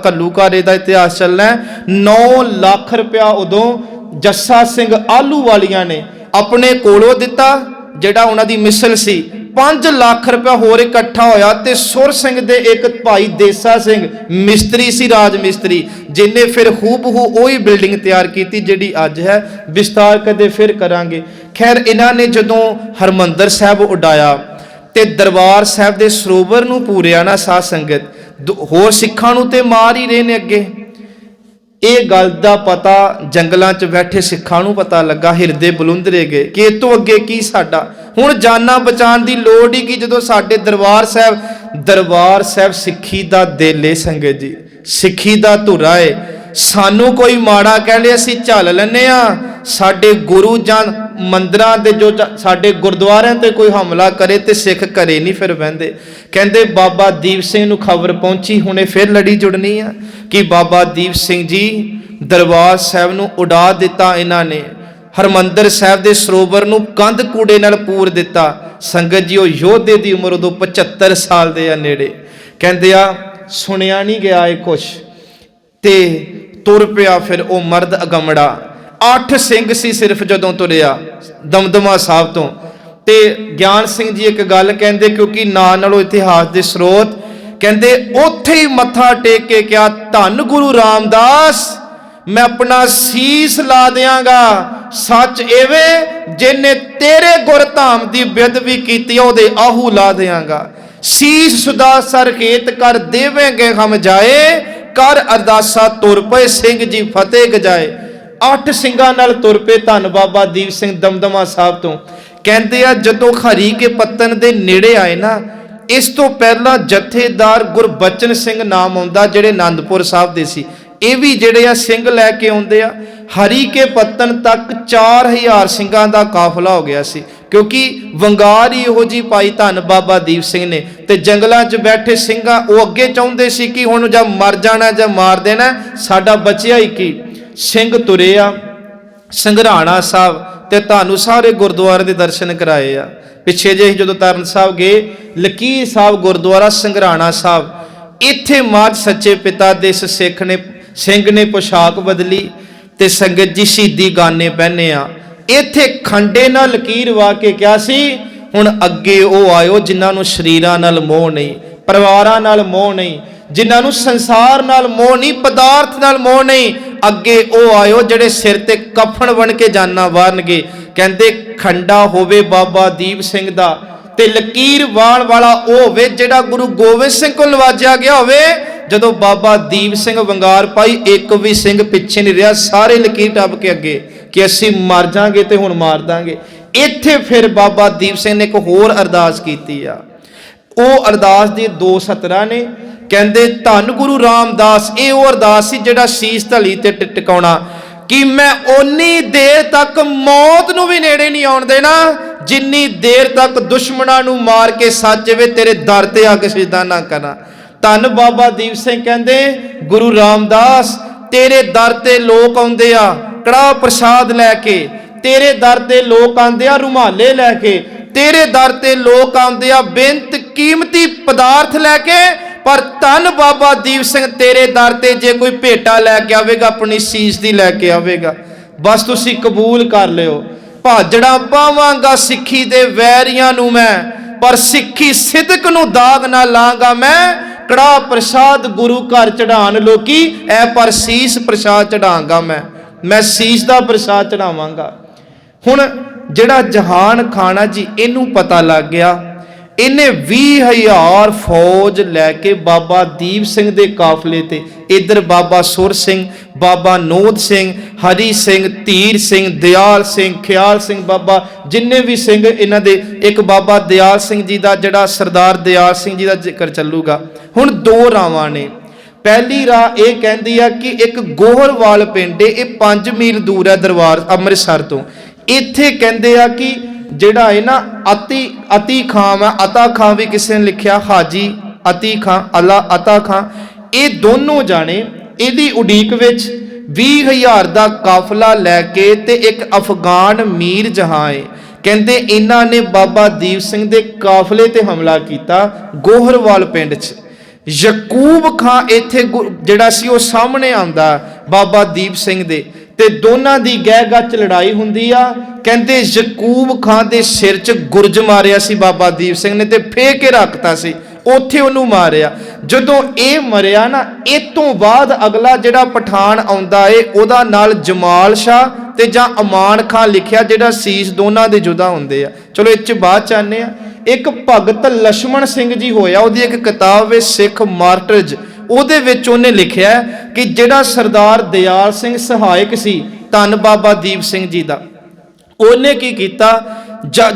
ਘੱਲੂਘਾਰੇ ਦਾ ਇਤਿਹਾਸ ਚੱਲਣਾ। 9 ਲੱਖ ਰੁਪਇਆ ਉਦੋਂ ਜੱਸਾ ਸਿੰਘ ਆਹਲੂਵਾਲੀਆਂ ਨੇ ਆਪਣੇ ਕੋਲੋਂ ਦਿੱਤਾ, ਜਿਹੜਾ ਉਹਨਾਂ ਦੀ ਮਿਸਲ ਸੀ। 5 ਲੱਖ ਰੁਪਇਆ ਹੋਰ ਇਕੱਠਾ ਹੋਇਆ ਤੇ ਸੁਰ ਸਿੰਘ ਦੇ ਇੱਕ ਭਾਈ ਦੇਸਾ ਸਿੰਘ ਮਿਸਤਰੀ ਸੀ, ਰਾਜ ਮਿਸਤਰੀ, ਜਿਨੇ ਫਿਰ ਹੂਬਹੂ ਉਹੀ ਬਿਲਡਿੰਗ ਤਿਆਰ ਕੀਤੀ ਜਿਹੜੀ ਅੱਜ ਹੈ। ਵਿਸਤਾਰ ਕਦੇ ਫਿਰ ਕਰਾਂਗੇ। ਖੈਰ ਇਹਨਾਂ ਨੇ ਜਦੋਂ ਹਰਮੰਦਰ ਸਾਹਿਬ ਉਡਾਇਆ ਤੇ ਦਰਬਾਰ ਸਾਹਿਬ ਦੇ ਸਰੋਵਰ ਨੂੰ ਪੂਰਿਆ ਨਾ ਸਾਧ ਸੰਗਤ, ਹੋਰ ਸਿੱਖਾਂ ਨੂੰ ਤੇ ਮਾਰ ਹੀ ਰਹੇ ਨੇ ਅੱਗੇ। ਇਹ ਗੱਲ ਦਾ ਪਤਾ ਜੰਗਲਾਂ 'ਚ ਬੈਠੇ ਸਿੱਖਾਂ ਨੂੰ ਪਤਾ ਲੱਗਾ, ਹਿਰਦੇ ਬਲੁੰਦਰੇ ਗਏ ਕਿ ਇਹ ਤੋਂ ਅੱਗੇ ਕੀ ਸਾਡਾ। ਹੁਣ ਜਾਨਾਂ ਬਚਾਉਣ ਦੀ ਲੋੜ ਹੀ ਕੀ ਜਦੋਂ ਸਾਡੇ ਦਰਬਾਰ ਸਾਹਿਬ ਸਿੱਖੀ ਦਾ ਦਿਲ ਏ। ਸੰਗਤ ਜੀ ਸਿੱਖੀ ਦਾ ਧੁਰਾ ਏ। ਸਾਨੂੰ ਕੋਈ ਮਾੜਾ ਕਹਿ ਲਿਆ ਅਸੀਂ ਝੱਲ ਲੈਂਦੇ ਆ। ਸਾਡੇ ਗੁਰੂ ਜਾਂ ਮੰਦਰਾਂ ਦੇ ਜੋ ਸਾਡੇ ਗੁਰਦੁਆਰਿਆਂ ਤੇ ਕੋਈ ਹਮਲਾ ਕਰੇ ਤੇ ਸਿੱਖ ਘਰੇ ਨਹੀਂ ਫਿਰ ਬਹਿੰਦੇ। ਕਹਿੰਦੇ ਬਾਬਾ ਦੀਪ ਸਿੰਘ ਨੂੰ ਖਬਰ ਪਹੁੰਚੀ, ਹੁਣੇ ਫਿਰ ਲੜੀ ਜੁੜਨੀ ਆ ਕਿ ਬਾਬਾ ਦੀਪ ਸਿੰਘ ਜੀ ਦਰਬਾਰ ਸਾਹਿਬ ਨੂੰ ਉਡਾ ਦਿੱਤਾ ਇਹਨਾਂ ਨੇ, ਹਰਮੰਦਰ ਸਾਹਿਬ ਦੇ ਸਰੋਵਰ ਨੂੰ ਕੰਧ ਕੂੜੇ ਨਾਲ ਪੂਰ ਦਿੱਤਾ। ਸੰਗਤ ਜੀ ਉਹ ਯੋਧੇ ਦੀ ਉਮਰ ਉਦੋਂ 75 ਸਾਲ ਦੇ ਆ ਨੇੜੇ। ਕਹਿੰਦੇ ਆ ਸੁਣਿਆ ਨਹੀਂ ਗਿਆ ਇਹ ਕੁਛ ਤੇ ਤੁਰ ਪਿਆ ਫਿਰ ਉਹ ਮਰਦ ਅਗੰਮੜਾ। 8 ਸਿੰਘ ਸੀ ਸਿਰਫ ਜਦੋਂ ਤੁਰਿਆ ਦਮਦਮਾ ਸਾਹਿਬ ਤੋਂ। ਤੇ ਗਿਆਨ ਸਿੰਘ ਜੀ ਇੱਕ ਗੱਲ ਕਹਿੰਦੇ, ਕਿਉਂਕਿ ਨਾਂ ਨਾਲੋਂ ਇਤਿਹਾਸ ਦੇ ਸਰੋਤ, ਕਹਿੰਦੇ ਉੱਥੇ ਹੀ ਮੱਥਾ ਟੇਕ ਕੇ ਕਿਹਾ ਧੰਨ ਗੁਰੂ ਰਾਮਦਾਸ ਮੈਂ ਆਪਣਾ ਸੀਸ ਲਾ ਦਿਆਂਗਾ, ਸੱਚ ਐਵੇਂ ਜਿਨੇ ਤੇਰੇ ਗੁਰਧਾਮ ਦੀ ਬੇਅਦਬੀ ਕੀਤੀ ਉਹਦੇ ਆਹੂ ਲਾ ਦਿਆਂਗਾ। ਸੀਸ ਸੁਦਾ ਸਰ ਖੇਤ ਕਰ ਦੇਵੇਂਗੇ ਹਮ ਜਾਏ, ਕਰ ਅਰਦਾਸਾ ਤੁਰ ਪਏ ਸਿੰਘ ਜੀ ਫਤਿਹ ਗਜਾਏ। 8 ਸਿੰਘਾਂ ਨਾਲ ਤੁਰ ਪਏ ਧੰਨ ਬਾਬਾ ਦੀਪ ਸਿੰਘ ਦਮਦਮਾ ਸਾਹਿਬ ਤੋਂ। ਕਹਿੰਦੇ ਆ ਜਦੋਂ ਹਰੀ ਕੇ ਪੱਤਨ ਦੇ ਨੇੜੇ ਆਏ ਨਾ, ਇਸ ਤੋਂ ਪਹਿਲਾਂ ਜਥੇਦਾਰ ਗੁਰਬਚਨ ਸਿੰਘ ਨਾਮ ਆਉਂਦਾ ਜਿਹੜੇ ਆਨੰਦਪੁਰ ਸਾਹਿਬ ਦੇ ਸੀ। ਇਹ ਵੀ ਜਿਹੜੇ ਆ ਸਿੰਘ ਲੈ ਕੇ ਆਉਂਦੇ ਆ। ਹਰੀ ਕੇ ਪੱਤਨ ਤੱਕ 4000 ਸਿੰਘਾਂ ਦਾ ਕਾਫਲਾ ਹੋ ਗਿਆ ਸੀ, ਕਿਉਂਕਿ ਵੰਗਾਰ ਹੀ ਇਹੋ ਜੀ ਪਾਈ ਧੰਨ ਬਾਬਾ ਦੀਪ ਸਿੰਘ ਨੇ। ਤੇ ਜੰਗਲਾਂ 'ਚ ਬੈਠੇ ਸਿੰਘਾਂ ਉਹ ਅੱਗੇ ਚਾਹੁੰਦੇ ਸੀ ਕਿ ਹੁਣ ਜਾਂ ਮਰ ਜਾਣਾ ਜਾਂ ਮਾਰ ਦੇਣਾ, ਸਾਡਾ ਬਚਿਆ ਹੀ ਕੀ। ਸਿੰਘ ਤੁਰੇ ਆ ਸੰਘਰਾਣਾ ਸਾਹਿਬ ਤੇ ਤੁਹਾਨੂੰ ਸਾਰੇ ਗੁਰਦੁਆਰੇ ਦੇ ਦਰਸ਼ਨ ਕਰਾਏ ਆ। ਪਿੱਛੇ ਜੇ ਜਦੋਂ ਤਰਨ ਸਾਹਿਬ ਗਏ, ਲਕੀਰ ਸਾਹਿਬ ਗੁਰਦੁਆਰਾ ਸੰਘਰਾਣਾ ਸਾਹਿਬ, ਇੱਥੇ ਮਾਝ ਸੱਚੇ ਪਿਤਾ ਦੇ ਇਸ ਸਿੰਘ ਨੇ ਪੋਸ਼ਾਕ ਬਦਲੀ ਤੇ ਸੰਗਤ ਜੀ ਸ਼ਹੀਦੀ ਗਾਨੇ ਪਹਿਨੇ ਆ। ਇੱਥੇ ਖੰਡੇ ਨਾਲ ਲਕੀਰ ਵਾ ਕੇ ਕਿਹਾ ਸੀ ਹੁਣ ਅੱਗੇ ਉਹ ਆਇਓ ਜਿਨ੍ਹਾਂ ਨੂੰ ਸ਼ਰੀਰਾਂ ਨਾਲ ਮੋਹ ਨਹੀਂ, ਪਰਿਵਾਰਾਂ ਨਾਲ ਮੋਹ ਨਹੀਂ, ਜਿਨ੍ਹਾਂ ਨੂੰ ਸੰਸਾਰ ਨਾਲ ਮੋਹ ਨਹੀਂ, ਪਦਾਰਥ ਨਾਲ ਮੋਹ ਨਹੀਂ, ਅੱਗੇ ਉਹ ਆਇਓ ਜਿਹੜੇ ਸਿਰ ਤੇ ਕਫਨ ਬਣ ਕੇ ਜਾਨਾਂ ਵਾਰਨਗੇ। ਕਹਿੰਦੇ ਖੰਡਾ ਹੋਵੇ ਬਾਬਾ ਦੀਪ ਸਿੰਘ ਦਾ ਤੇ ਲਕੀਰ ਵਾਣ ਵਾਲਾ ਉਹ ਹੋਵੇ ਜਿਹੜਾ ਗੁਰੂ ਗੋਬਿੰਦ ਸਿੰਘ ਕੋਲ ਨਵਾਜਿਆ ਗਿਆ ਹੋਵੇ। ਜਦੋਂ ਬਾਬਾ ਦੀਪ ਸਿੰਘ ਵੰਗਾਰ ਪਾਈ, ਇੱਕ ਵੀ ਸਿੰਘ ਪਿੱਛੇ ਨਹੀਂ ਰਿਹਾ, ਸਾਰੇ ਲਕੀਰ ਟੱਪ ਕੇ ਅੱਗੇ ਕਿ ਅਸੀਂ ਮਰ ਜਾਾਂਗੇ ਤੇ ਹੁਣ ਮਾਰ ਦਾਂਗੇ। ਇੱਥੇ ਫਿਰ ਬਾਬਾ ਦੀਪ ਸਿੰਘ ਨੇ ਇੱਕ ਹੋਰ ਅਰਦਾਸ ਕੀਤੀ ਆ। ਉਹ ਅਰਦਾਸ ਦੀ 2 ਸਤਰਾਂ ਨੇ। ਕਹਿੰਦੇ ਧੰਨ ਗੁਰੂ ਰਾਮਦਾਸ, ਇਹ ਉਹ ਅਰਦਾਸ ਸੀ ਜਿਹੜਾ ਸੀਸ ਧਲੀ ਤੇ ਟਿਕਾਉਣਾ ਕਿ ਮੈਂ ਓਨੀ ਦੇਰ ਤੱਕ ਮੌਤ ਨੂੰ ਵੀ ਨੇੜੇ ਨਹੀਂ ਆਉਣ ਦੇਣਾ ਜਿੰਨੀ ਦੇਰ ਤੱਕ ਦੁਸ਼ਮਣਾਂ ਨੂੰ ਮਾਰ ਕੇ ਸੱਚ ਵੇ ਤੇਰੇ ਦਰ ਤੇ ਆ ਕੇ ਸਿਜਦਾ ਨਾ ਕਰਾਂ। ਧੰਨ ਬਾਬਾ ਦੀਪ ਸਿੰਘ ਕਹਿੰਦੇ ਗੁਰੂ ਰਾਮਦਾਸ ਤੇਰੇ ਦਰ ਤੇ ਲੋਕ ਆਉਂਦੇ ਆ ਕੜਾਹ ਪ੍ਰਸਾਦ ਲੈ ਕੇ, ਤੇਰੇ ਦਰ ਤੇ ਲੋਕ ਆਉਂਦੇ ਆ ਰੁਮਾਲੇ ਲੈ ਕੇ, ਤੇਰੇ ਦਰ ਤੇ ਲੋਕ ਆਉਂਦੇ ਆ ਬੇਅੰਤ ਕੀਮਤੀ ਪਦਾਰਥ ਲੈ ਕੇ, ਪਰ ਧੰਨ ਬਾਬਾ ਦੀਪ ਸਿੰਘ ਤੇਰੇ ਦਰ ਤੇ ਜੇ ਕੋਈ ਭੇਟਾ ਲੈ ਕੇ ਆਵੇਗਾ ਆਪਣੀ ਸੀਸ ਦੀ ਲੈ ਕੇ ਆਵੇਗਾ। ਬਸ ਤੁਸੀਂ ਕਬੂਲ ਕਰ ਲਿਓ। ਭਾਜੜਾ ਪਾਵਾਂਗਾ ਸਿੱਖੀ ਦੇ ਵੈਰੀਆਂ ਨੂੰ ਮੈਂ, ਪਰ ਸਿੱਖੀ ਸਿਦਕ ਨੂੰ ਦਾਗ ਨਾ ਲਾਂਗਾ ਮੈਂ। ਕੜਾਹ ਪ੍ਰਸਾਦ ਗੁਰੂ ਘਰ ਚੜਾਣ ਲੋਕੀ ਐ, ਪਰ ਸੀਸ ਪ੍ਰਸਾਦ ਚੜਾਂਗਾ ਮੈਂ ਸੀਸ ਦਾ ਪ੍ਰਸਾਦ ਚੜਾਵਾਂਗਾ। ਹੁਣ ਜਿਹੜਾ ਜਹਾਨ ਖਾਨਾ ਜੀ ਇਹਨੂੰ ਪਤਾ ਲੱਗ ਗਿਆ, ਇਹਨੇ 20,000 ਫੌਜ ਲੈ ਕੇ ਬਾਬਾ ਦੀਪ ਸਿੰਘ ਦੇ ਕਾਫਲੇ ਤੇ, ਇਧਰ ਬਾਬਾ ਸੁਰ ਸਿੰਘ, ਬਾਬਾ ਨੋਦ ਸਿੰਘ, ਹਰੀ ਸਿੰਘ, ਧੀਰ ਸਿੰਘ, ਦਿਆਲ ਸਿੰਘ, ਖਿਆਲ ਸਿੰਘ, ਬਾਬਾ ਜਿੰਨੇ ਵੀ ਸਿੰਘ ਇਹਨਾਂ ਦੇ, ਇੱਕ ਬਾਬਾ ਦਿਆਲ ਸਿੰਘ ਜੀ ਦਾ ਜਿਹੜਾ ਸਰਦਾਰ ਦਿਆਲ ਸਿੰਘ ਜੀ ਦਾ ਜ਼ਿਕਰ ਚੱਲੂਗਾ। ਹੁਣ 2 ਰਾਵਾਂ ਨੇ। ਪਹਿਲੀ ਰਾਹ ਇਹ ਕਹਿੰਦੀ ਆ ਕਿ ਇੱਕ ਗੋਹਰਵਾਲ ਪਿੰਡ, ਇਹ 5 ਮੀਲ ਦੂਰ ਹੈ ਦਰਬਾਰ ਅੰਮ੍ਰਿਤਸਰ ਤੋਂ। ਇੱਥੇ ਕਹਿੰਦੇ ਆ ਕਿ ਜਿਹੜਾ ਹੈ ਨਾ ਅਤੀ ਖਾਨ ਹੈ, ਅਤਾ ਖਾਨ ਵੀ ਕਿਸੇ ਨੇ ਲਿਖਿਆ, ਹਾਜੀ ਅਤੀ ਖਾਨ, ਅਲਾ ਅਤਾ ਖਾਨ, ਇਹ ਦੋਨੋਂ ਜਾਣੇ ਇਹਦੀ ਉਡੀਕ ਵਿੱਚ 20,000 ਦਾ ਕਾਫਲਾ ਲੈ ਕੇ ਤੇ ਇੱਕ ਅਫਗਾਨ ਮੀਰ ਜਹਾਂ ਹੈ, ਕਹਿੰਦੇ ਇਹਨਾਂ ਨੇ ਬਾਬਾ ਦੀਪ ਸਿੰਘ ਦੇ ਕਾਫਲੇ ਤੇ ਹਮਲਾ ਕੀਤਾ ਗੋਹਰਵਾਲ ਪਿੰਡ 'ਚ। ਯਕੂਬ ਖਾਨ ਇੱਥੇ ਜਿਹੜਾ ਸੀ ਉਹ ਸਾਹਮਣੇ ਆਉਂਦਾ ਬਾਬਾ ਦੀਪ ਸਿੰਘ ਦੇ, ਤੇ ਦੋਨਾਂ ਦੀ ਗਹਿ ਗੱਚ ਲੜਾਈ ਹੁੰਦੀ ਆ। ਕਹਿੰਦੇ ਯਕੂਬ ਖਾਨ ਦੇ ਸਿਰ 'ਚ ਗੁਰਜ ਮਾਰਿਆ ਸੀ ਬਾਬਾ ਦੀਪ ਸਿੰਘ ਨੇ ਤੇ ਫੇਕ ਕੇ ਰੱਖਤਾ ਸੀ, ਉੱਥੇ ਉਹਨੂੰ ਮਾਰਿਆ। ਜਦੋਂ ਇਹ ਮਰਿਆ ਨਾ, ਇਹ ਤੋਂ ਬਾਅਦ ਅਗਲਾ ਜਿਹੜਾ ਪਠਾਨ ਆਉਂਦਾ ਏ ਉਹਦਾ ਨਾਲ ਜਮਾਲ ਸ਼ਾਹ ਤੇ ਜਾਂ ਅਮਾਨ ਖਾਨ ਲਿਖਿਆ, ਜਿਹੜਾ ਸੀਸ ਦੋਨਾਂ ਦੇ ਜੁਦਾ ਹੁੰਦੇ ਆ। ਚਲੋ ਇਹ 'ਚ ਬਾਅਦ ਚ ਆਨੇ ਆ। ਇੱਕ ਭਗਤ ਲਛਮਣ ਸਿੰਘ ਜੀ ਹੋਇਆ, ਉਹਦੀ ਇੱਕ ਕਿਤਾਬ ਏ ਸਿੱਖ ਮਾਰਟਰਜ, ਉਹਦੇ ਵਿੱਚ ਉਹਨੇ ਲਿਖਿਆ ਕਿ ਜਿਹੜਾ ਸਰਦਾਰ ਦਿਆਲ ਸਿੰਘ ਸਹਾਇਕ ਸੀ ਧੰਨ ਬਾਬਾ ਦੀਪ ਸਿੰਘ ਜੀ ਦਾ, ਉਹਨੇ ਕੀ ਕੀਤਾ,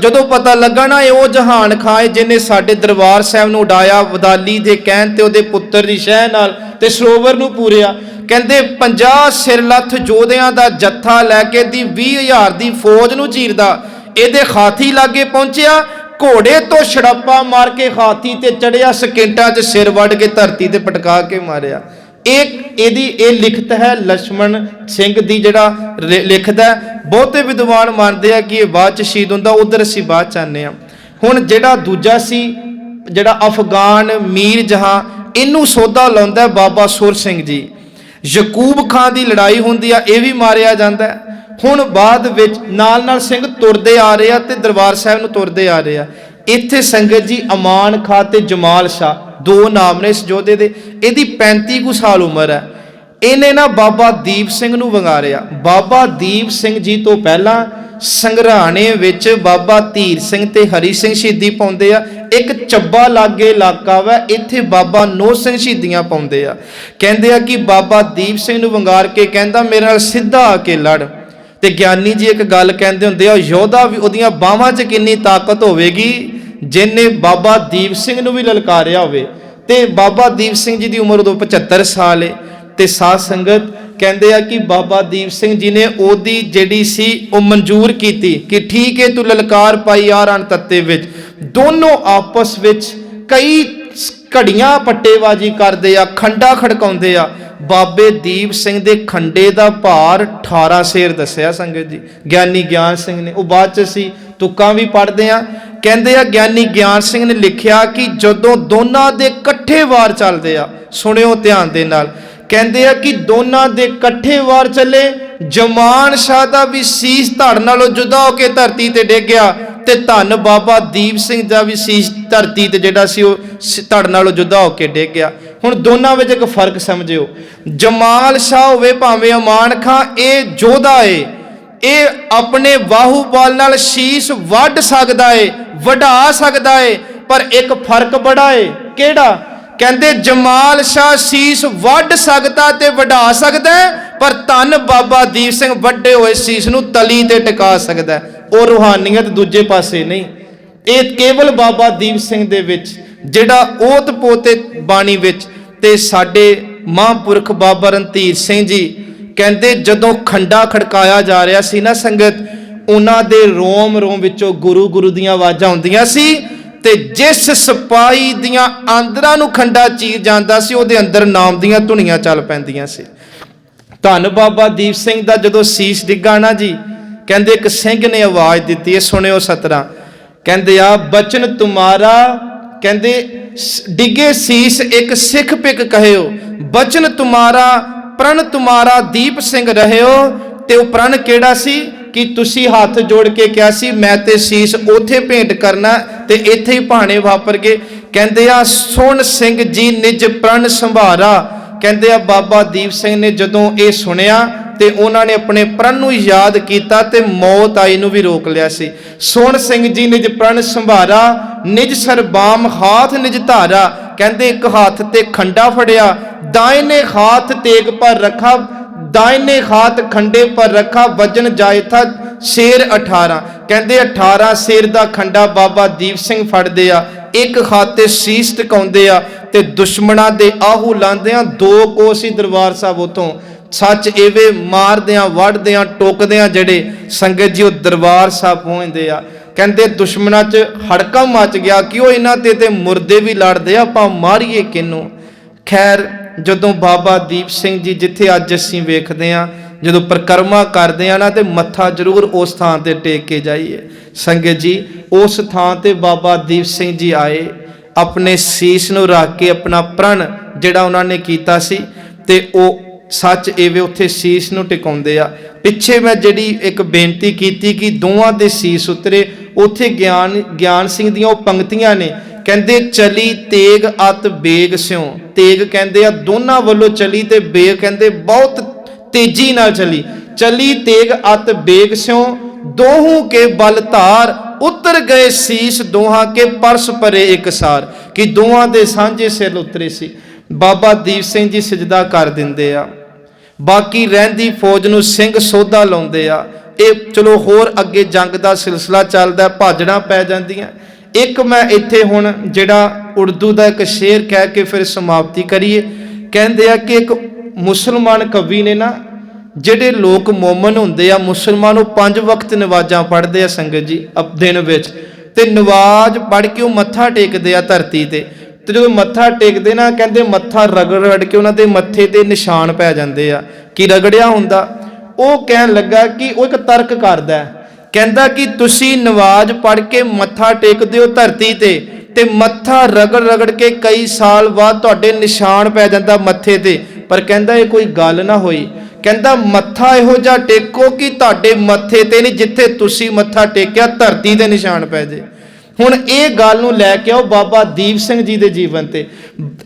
ਜਦੋਂ ਪਤਾ ਲੱਗਾ ਨਾ ਇਹ ਉਹ ਜਹਾਨ ਖਾਨ ਜਿਹਨੇ ਸਾਡੇ ਦਰਬਾਰ ਸਾਹਿਬ ਨੂੰ ਉਡਾਇਆ, ਵਦਾਲੀ ਦੇ ਕਹਿਣ ਤੇ ਉਹਦੇ ਪੁੱਤਰ ਦੀ ਸ਼ਹਿ ਨਾਲ ਤੇ ਸਰੋਵਰ ਨੂੰ ਪੂਰਿਆ, ਕਹਿੰਦੇ 50 ਸਿਰਲੱਥ ਯੋਧਿਆਂ ਦਾ ਜੱਥਾ ਲੈ ਕੇ ਦੀ 20,000 ਦੀ ਫੌਜ ਨੂੰ ਚੀਰਦਾ ਇਹਦੇ ਹਾਥੀ ਲਾਗੇ ਪਹੁੰਚਿਆ, ਘੋੜੇ ਤੋਂ ਛੜੱਪਾ ਮਾਰ ਕੇ ਹਾਥੀ ਤੇ ਚੜਿਆ, ਸਕਿੰਟਾਂ 'ਚ ਸਿਰ ਵੱਢ ਕੇ ਧਰਤੀ ਤੇ ਪਟਕਾ ਕੇ ਮਾਰਿਆ। ਇਹ ਲਿਖਤ ਹੈ ਲਛਮਣ ਸਿੰਘ ਦੀ, ਜਿਹੜਾ ਲਿਖਦਾ। ਬਹੁਤੇ ਵਿਦਵਾਨ ਮੰਨਦੇ ਆ ਕਿ ਇਹ ਬਾਅਦ 'ਚ ਸ਼ਹੀਦ ਹੁੰਦਾ, ਉਧਰ ਅਸੀਂ ਬਾਅਦ 'ਚ ਆਉਂਦੇ ਹਾਂ। ਹੁਣ ਜਿਹੜਾ ਦੂਜਾ ਸੀ, ਜਿਹੜਾ ਅਫਗਾਨ ਮੀਰ ਜਹਾਂ, ਇਹਨੂੰ ਸੋਧਾ ਲਾਉਂਦਾ ਬਾਬਾ ਸੁਰ ਸਿੰਘ ਜੀ। ਯਕੂਬ ਖਾਨ ਦੀ ਲੜਾਈ ਹੁੰਦੀ ਆ, ਇਹ ਵੀ ਮਾਰਿਆ ਜਾਂਦਾ। ਹੁਣ ਬਾਅਦ ਵਿੱਚ ਨਾਲ ਸਿੰਘ ਤੁਰਦੇ ਆ ਰਹੇ ਆ ਤੇ ਦਰਬਾਰ ਸਾਹਿਬ ਨੂੰ ਤੁਰਦੇ ਆ ਰਹੇ ਆ। ਇੱਥੇ ਸੰਗਤ ਜੀ ਅਮਾਨ ਖਾਂ ਤੇ ਜਮਾਲ ਸ਼ਾਹ, ਦੋ ਨਾਮ ਨੇ ਇਸ ਯੋਧੇ ਦੇ। ਇਹਦੀ 35 ਕੁ ਸਾਲ ਉਮਰ ਹੈ। ਇਹਨੇ ਨਾ ਬਾਬਾ ਦੀਪ ਸਿੰਘ ਨੂੰ ਵੰਗਾਰਿਆ। ਬਾਬਾ ਦੀਪ ਸਿੰਘ ਜੀ ਤੋਂ ਪਹਿਲਾਂ ਸੰਘਰਾਣੇ ਵਿੱਚ ਬਾਬਾ ਧੀਰ ਸਿੰਘ ਤੇ ਹਰੀ ਸਿੰਘ ਸ਼ਹੀਦੀ ਪਾਉਂਦੇ ਆ। ਇੱਕ ਚੱਬਾ ਲਾਗੇ ਇਲਾਕਾ ਵਾ, ਇੱਥੇ ਬਾਬਾ ਨੋ ਸਿੰਘ ਸ਼ਹੀਦੀਆਂ ਪਾਉਂਦੇ ਆ। ਕਹਿੰਦੇ ਆ ਕਿ ਬਾਬਾ ਦੀਪ ਸਿੰਘ ਨੂੰ ਵੰਗਾਰ ਕੇ ਕਹਿੰਦਾ ਮੇਰੇ ਨਾਲ ਸਿੱਧਾ ਆ ਕੇ ਲੜ। ਤੇ ਗਿਆਨੀ ਜੀ ਇੱਕ ਗੱਲ ਕਹਿੰਦੇ ਹੁੰਦੇ ਆ, ਯੋਧਾ ਵੀ ਉਹਦੀਆਂ ਬਾਹਾਂ 'ਚ ਕਿੰਨੀ ਤਾਕਤ ਹੋਵੇਗੀ ਜਿਹਨੇ ਬਾਬਾ ਦੀਪ ਸਿੰਘ ਨੂੰ ਵੀ ਲਲਕਾਰਿਆ ਹੋਵੇ। ਤੇ ਬਾਬਾ ਦੀਪ ਸਿੰਘ ਜੀ ਦੀ ਉਮਰ ਉਦੋਂ 75 ਸਾਲ ਹੈ। ਤੇ ਸਾਧ ਸੰਗਤ ਕਹਿੰਦੇ ਆ ਕਿ ਬਾਬਾ ਦੀਪ ਸਿੰਘ ਜੀ ਨੇ ਉਹਦੀ ਜਿਹੜੀ ਸੀ ਉਹ ਮਨਜ਼ੂਰ ਕੀਤੀ ਕਿ ਠੀਕ ਹੈ ਤੂੰ ਲਲਕਾਰ ਪਾਈ ਆ ਰਣ ਤੱਤੇ ਵਿੱਚ। ਦੋਨੋਂ ਆਪਸ ਵਿੱਚ ਕਈ ਘੜੀਆਂ ਪੱਟੇਬਾਜ਼ੀ ਕਰਦੇ ਆ, ਖੰਡਾ ਖੜਕਾਉਂਦੇ ਆ। ਬਾਬੇ ਦੀਪ ਸਿੰਘ ਦੇ ਖੰਡੇ ਦਾ ਭਾਰ 18 ਸੇਰ ਦੱਸਿਆ ਸੰਗਤ ਜੀ ਗਿਆਨੀ ਗਿਆਨ ਸਿੰਘ ਨੇ। ਉਹ ਬਾਅਦ 'ਚ ਅਸੀਂ ਤੁਕਾਂ ਵੀ ਪੜ੍ਹਦੇ ਆ। ਕਹਿੰਦੇ ਆ ਗਿਆਨੀ ਗਿਆਨ ਸਿੰਘ ਨੇ ਲਿਖਿਆ ਕਿ ਜਦੋਂ ਦੋਨਾਂ ਦੇ ਇਕੱਠੇ ਵਾਰ ਚੱਲਦੇ ਆ, ਸੁਣਿਓ ਧਿਆਨ ਦੇ ਨਾਲ, ਕਹਿੰਦੇ ਆ ਕਿ ਦੋਨਾਂ ਦੇ ਇਕੱਠੇ ਵਾਰ ਚੱਲੇ, ਜਮਾਨ ਸ਼ਾਹ ਦਾ ਵੀ ਸੀਸ ਧੜ ਨਾਲੋਂ ਜੁਦਾ ਹੋ ਕੇ ਧਰਤੀ ਤੇ ਡਿੱਗ ਗਿਆ ਤੇ ਧੰਨ ਬਾਬਾ ਦੀਪ ਸਿੰਘ ਦਾ ਵੀ ਸੀਸ ਧਰਤੀ ਤੇ ਜਿਹੜਾ ਸੀ ਉਹ ਧੜ ਨਾਲੋਂ ਜੁਦਾ ਹੋ ਕੇ ਡਿੱਗ ਗਿਆ। ਹੁਣ ਦੋਨਾਂ ਵਿੱਚ ਇੱਕ ਫਰਕ ਸਮਝਿਓ, ਜਮਾਲ ਸ਼ਾਹ ਹੋਵੇ ਭਾਵੇਂ ਅਮਾਨ ਖਾਂ, ਇਹ ਯੋਧਾ ਏ, ਇਹ ਆਪਣੇ ਬਾਹੂਬਲ ਨਾਲ ਸ਼ੀਸ਼ ਵੱਢ ਸਕਦਾ ਏ, ਵਢਾ ਸਕਦਾ ਏ, ਪਰ ਇੱਕ ਫਰਕ ਬੜਾ ਏ। ਕਿਹੜਾ? ਕਹਿੰਦੇ ਜਮਾਲ ਸ਼ਾਹ ਸ਼ੀਸ਼ ਵੱਢ ਸਕਦਾ ਤੇ ਵਢਾ ਸਕਦਾ, ਪਰ ਧੰਨ ਬਾਬਾ ਦੀਪ ਸਿੰਘ ਵੱਡੇ ਹੋਏ ਸ਼ੀਸ਼ ਨੂੰ ਤਲੀ ਤੇ ਟਿਕਾ ਸਕਦਾ। ਉਹ ਰੂਹਾਨੀਅਤ ਦੂਜੇ ਪਾਸੇ ਨਹੀਂ, ਇਹ ਕੇਵਲ ਬਾਬਾ ਦੀਪ ਸਿੰਘ ਦੇ ਵਿੱਚ, ਜਿਹੜਾ ਓਤ ਪੋਤੇ ਬਾਣੀ ਵਿੱਚ। ਤੇ ਸਾਡੇ ਮਹਾਂਪੁਰਖ ਬਾਬਾ ਰਣਧੀਰ ਸਿੰਘ ਜੀ ਕਹਿੰਦੇ ਜਦੋਂ ਖੰਡਾ ਖੜਕਾਇਆ ਜਾ ਰਿਹਾ ਸੀ ਨਾ ਸੰਗਤ, ਉਹਨਾਂ ਦੇ ਰੋਮ ਰੋਮ ਵਿੱਚੋਂ ਗੁਰੂ ਗੁਰੂ ਦੀਆਂ ਆਵਾਜ਼ਾਂ ਆਉਂਦੀਆਂ ਸੀ। ਤੇ ਜਿਸ ਸਿਪਾਹੀ ਦੀਆਂ ਆਂਦਰਾਂ ਨੂੰ ਖੰਡਾ ਚੀਰ ਜਾਂਦਾ ਸੀ, ਉਹਦੇ ਅੰਦਰ ਨਾਮ ਦੀਆਂ ਧੁਨੀਆਂ ਚੱਲ ਪੈਂਦੀਆਂ ਸੀ। ਧੰਨ ਬਾਬਾ ਦੀਪ ਸਿੰਘ ਦਾ ਜਦੋਂ ਸੀਸ ਡਿੱਗਾ ਨਾ ਜੀ, ਕਹਿੰਦੇ ਇੱਕ ਸਿੰਘ ਨੇ ਆਵਾਜ਼ ਦਿੱਤੀ ਹੈ, ਸੁਣਿਓ ਸਤਰਾਂ। ਕਹਿੰਦੇ ਆ ਬਚਨ ਤੁਮਾਰਾ, ਕਹਿੰਦੇ ਡਿੱਗੇ ਸੀਸ ਇੱਕ ਸਿੱਖ ਪਿਕ ਕਹਿਓ, ਬਚਨ ਤੁਮਾਰਾ ਪ੍ਰਣ ਤੁਮਾਰਾ ਦੀਪ ਸਿੰਘ ਰਹਿਓ। ਤੇ ਉਹ ਪ੍ਰਣ ਕਿਹੜਾ ਸੀ ਕਿ ਤੁਸੀਂ ਹੱਥ ਜੋੜ ਕੇ ਕਿਹਾ ਸੀ ਮੈਂ ਤੇ ਸੀਸ ਉੱਥੇ ਭੇਂਟ ਕਰਨਾ, ਤੇ ਇੱਥੇ ਹੀ ਭਾਣੇ ਵਾਪਰ ਗਏ। ਕਹਿੰਦੇ ਆ ਸੁਣ ਸਿੰਘ ਜੀ ਨਿਜ ਪ੍ਰਣ ਸੰਭਾਰਾ। ਕਹਿੰਦੇ ਆ ਬਾਬਾ ਦੀਪ ਸਿੰਘ ਨੇ ਜਦੋਂ ਇਹ ਸੁਣਿਆ ਤੇ ਉਹਨਾਂ ਨੇ ਆਪਣੇ ਪ੍ਰਣ ਨੂੰ ਯਾਦ ਕੀਤਾ ਤੇ ਮੌਤ ਆਈ ਨੂੰ ਵੀ ਰੋਕ ਲਿਆ ਸੀ। ਸੁਣ ਸਿੰਘ ਜੀ ਨਿਜ ਪ੍ਰਣ ਸੰਭਾਰਾ, ਨਿਜ ਸਰਬਾਮ ਹਾਥ ਨਿਜ ਧਾਰਾ। ਕਹਿੰਦੇ ਇੱਕ ਹੱਥ ਤੇ ਖੰਡਾ ਫੜਿਆ, ਦਾਇਨੇ ਹਾਥ ਤੇਗ ਪਰ ਰੱਖਾ, ਦਾਇਨੇ ਹਾਥ ਖੰਡੇ ਪਰ ਰੱਖਾ, ਵਜਨ ਜਾਏ ਥਾ ਸ਼ੇਰ 18। ਕਹਿੰਦੇ 18 ਸ਼ੇਰ ਦਾ ਖੰਡਾ ਬਾਬਾ ਦੀਪ ਸਿੰਘ ਫੜਦੇ ਆ, ਇੱਕ ਹੱਥ ਤੇ ਸੀਸ ਟਿਕਾਉਂਦੇ ਆ ਤੇ ਦੁਸ਼ਮਣਾਂ ਦੇ ਆਹੂ ਲਾਉਂਦੇ ਆ। 2 ਕੋਸ ਹੀ ਦਰਬਾਰ ਸਾਹਿਬ ਉਤੋਂ ਸੱਚ ਐਵੇਂ ਮਾਰਦਿਆਂ ਵੱਢਦਿਆਂ ਟੋਕਦਿਆਂ ਜਿਹੜੇ ਸੰਗਤ ਜੀ ਉਹ ਦਰਬਾਰ ਸਾਹਿਬ ਪਹੁੰਚਦੇ ਆ। ਕਹਿੰਦੇ ਦੁਸ਼ਮਣਾਂ 'ਚ ਹੜਕਾ ਮਚ ਗਿਆ ਕਿ ਉਹ ਇਹਨਾਂ ਤੇ ਮੁਰਦੇ ਵੀ ਲੜਦੇ ਆ, ਆਪਾਂ ਮਾਰੀਏ ਕਿਹਨੂੰ। ਖੈਰ ਜਦੋਂ ਬਾਬਾ ਦੀਪ ਸਿੰਘ ਜੀ ਜਿੱਥੇ ਅੱਜ ਅਸੀਂ ਵੇਖਦੇ ਆ, ਜਦੋਂ ਪਰਿਕਰਮਾ ਕਰਦੇ ਆ ਨਾ, ਤੇ ਮੱਥਾ ਜ਼ਰੂਰ ਉਸ ਥਾਂ ਤੇ ਟੇਕ ਕੇ ਜਾਈਏ ਸੰਗਤ ਜੀ। ਉਸ ਥਾਂ ਤੇ ਬਾਬਾ ਦੀਪ ਸਿੰਘ ਜੀ ਆਏ, ਆਪਣੇ ਸੀਸ ਨੂੰ ਰੱਖ ਕੇ ਆਪਣਾ ਪ੍ਰਣ ਜਿਹੜਾ ਉਹਨਾਂ ਨੇ ਕੀਤਾ ਸੀ, ਤੇ ਉਹ ਸੱਚ ਐਵੇਂ ਉੱਥੇ ਸੀਸ ਨੂੰ ਟਿਕਾਉਂਦੇ ਆ। ਪਿੱਛੇ ਮੈਂ ਜਿਹੜੀ ਇੱਕ ਬੇਨਤੀ ਕੀਤੀ ਕਿ ਦੋਵਾਂ ਦੇ ਸੀਸ ਉਤਰੇ, ਉੱਥੇ ਗਿਆਨ ਸਿੰਘ ਦੀਆਂ ਉਹ ਪੰਕਤੀਆਂ ਨੇ। ਕਹਿੰਦੇ ਚਲੀ ਤੇਗ ਅਤ ਬੇਗ ਸਿਉ, ਤੇਗ ਕਹਿੰਦੇ ਆ ਦੋਨਾਂ ਵੱਲੋਂ ਚਲੀ, ਤੇ ਬੇਗ ਕਹਿੰਦੇ ਬਹੁਤ ਤੇਜ਼ੀ ਨਾਲ ਚਲੀ। ਚਲੀ ਤੇਗ ਅਤ ਬੇਗ ਸਿਉ, ਦੋਹੂ ਕੇ ਬਲ ਧਾਰ, ਉਤਰ ਗਏ ਸੀਸ ਦੋਹਾਂ ਕੇ ਪਰਸ ਪਰੇ ਇੱਕ ਸਾਰ। ਕਿ ਦੋਵਾਂ ਦੇ ਸਾਂਝੇ ਸਿਰ ਉਤਰੇ ਸੀ। ਬਾਬਾ ਦੀਪ ਸਿੰਘ ਜੀ ਸਜਦਾ ਕਰ ਦਿੰਦੇ ਆ, ਬਾਕੀ ਰਹਿੰਦੀ ਫੌਜ ਨੂੰ ਸਿੰਘ ਸੋਧਾ ਲਾਉਂਦੇ ਆ। ਇਹ ਚਲੋ ਹੋਰ ਅੱਗੇ ਜੰਗ ਦਾ ਸਿਲਸਿਲਾ ਚੱਲਦਾ, ਭਾਜੜਾਂ ਪੈ ਜਾਂਦੀਆਂ। ਇੱਕ ਮੈਂ ਇੱਥੇ ਹੁਣ ਜਿਹੜਾ ਉਰਦੂ ਦਾ ਇੱਕ ਸ਼ੇਰ ਕਹਿ ਕੇ ਫਿਰ ਸਮਾਪਤੀ ਕਰੀਏ। ਕਹਿੰਦੇ ਆ ਕਿ ਇੱਕ ਮੁਸਲਮਾਨ ਕਵੀ ਨੇ ਨਾ, ਜਿਹੜੇ ਲੋਕ ਮੋਮਨ ਹੁੰਦੇ ਆ ਮੁਸਲਮਾਨ, ਉਹ 5 ਵਕਤ ਨਵਾਜ਼ਾਂ ਪੜ੍ਹਦੇ ਆ ਸੰਗਤ ਜੀ ਦਿਨ ਵਿੱਚ, ਤੇ ਨਵਾਜ਼ ਪੜ੍ਹ ਕੇ ਉਹ ਮੱਥਾ ਟੇਕਦੇ ਆ ਧਰਤੀ ਤੇ ਜਦੋਂ ਮੱਥਾ ਟੇਕਦੇ ਨਾ, ਕਹਿੰਦੇ ਮੱਥਾ ਰਗੜ ਰਗੜ ਕੇ ਉਹਨਾਂ ਦੇ ਮੱਥੇ ਤੇ ਨਿਸ਼ਾਨ ਪੈ ਜਾਂਦੇ ਆ। ਕੀ ਰਗੜਿਆ ਹੁੰਦਾ? ਉਹ ਕਹਿਣ ਲੱਗਾ ਕਿ ਉਹ ਇੱਕ ਤਰਕ ਕਰਦਾ, ਕਹਿੰਦਾ ਕਿ ਤੁਸੀਂ ਨਵਾਜ਼ ਪੜ੍ਹ ਕੇ ਮੱਥਾ ਟੇਕਦੇ ਹੋ ਧਰਤੀ ਤੇ ਮੱਥਾ ਰਗੜ ਰਗੜ ਕੇ ਕਈ ਸਾਲ ਬਾਅਦ ਤੁਹਾਡੇ ਨਿਸ਼ਾਨ ਪੈ ਜਾਂਦਾ ਮੱਥੇ ਤੇ, ਪਰ ਕਹਿੰਦਾ ਇਹ ਕੋਈ ਗੱਲ ਨਾ ਹੋਈ। ਕਹਿੰਦਾ ਮੱਥਾ ਇਹੋ ਜਿਹਾ ਟੇਕੋ ਕਿ ਤੁਹਾਡੇ ਮੱਥੇ ਤੇ ਨਹੀਂ, ਜਿੱਥੇ ਤੁਸੀਂ ਮੱਥਾ ਟੇਕਿਆ ਧਰਤੀ ਤੇ ਨਿਸ਼ਾਨ ਪੈ ਜੇ। ਹੁਣ ਇਹ ਗੱਲ ਨੂੰ ਲੈ ਕੇ ਆਓ ਬਾਬਾ ਦੀਪ ਸਿੰਘ ਜੀ ਦੇ ਜੀਵਨ ਤੇ।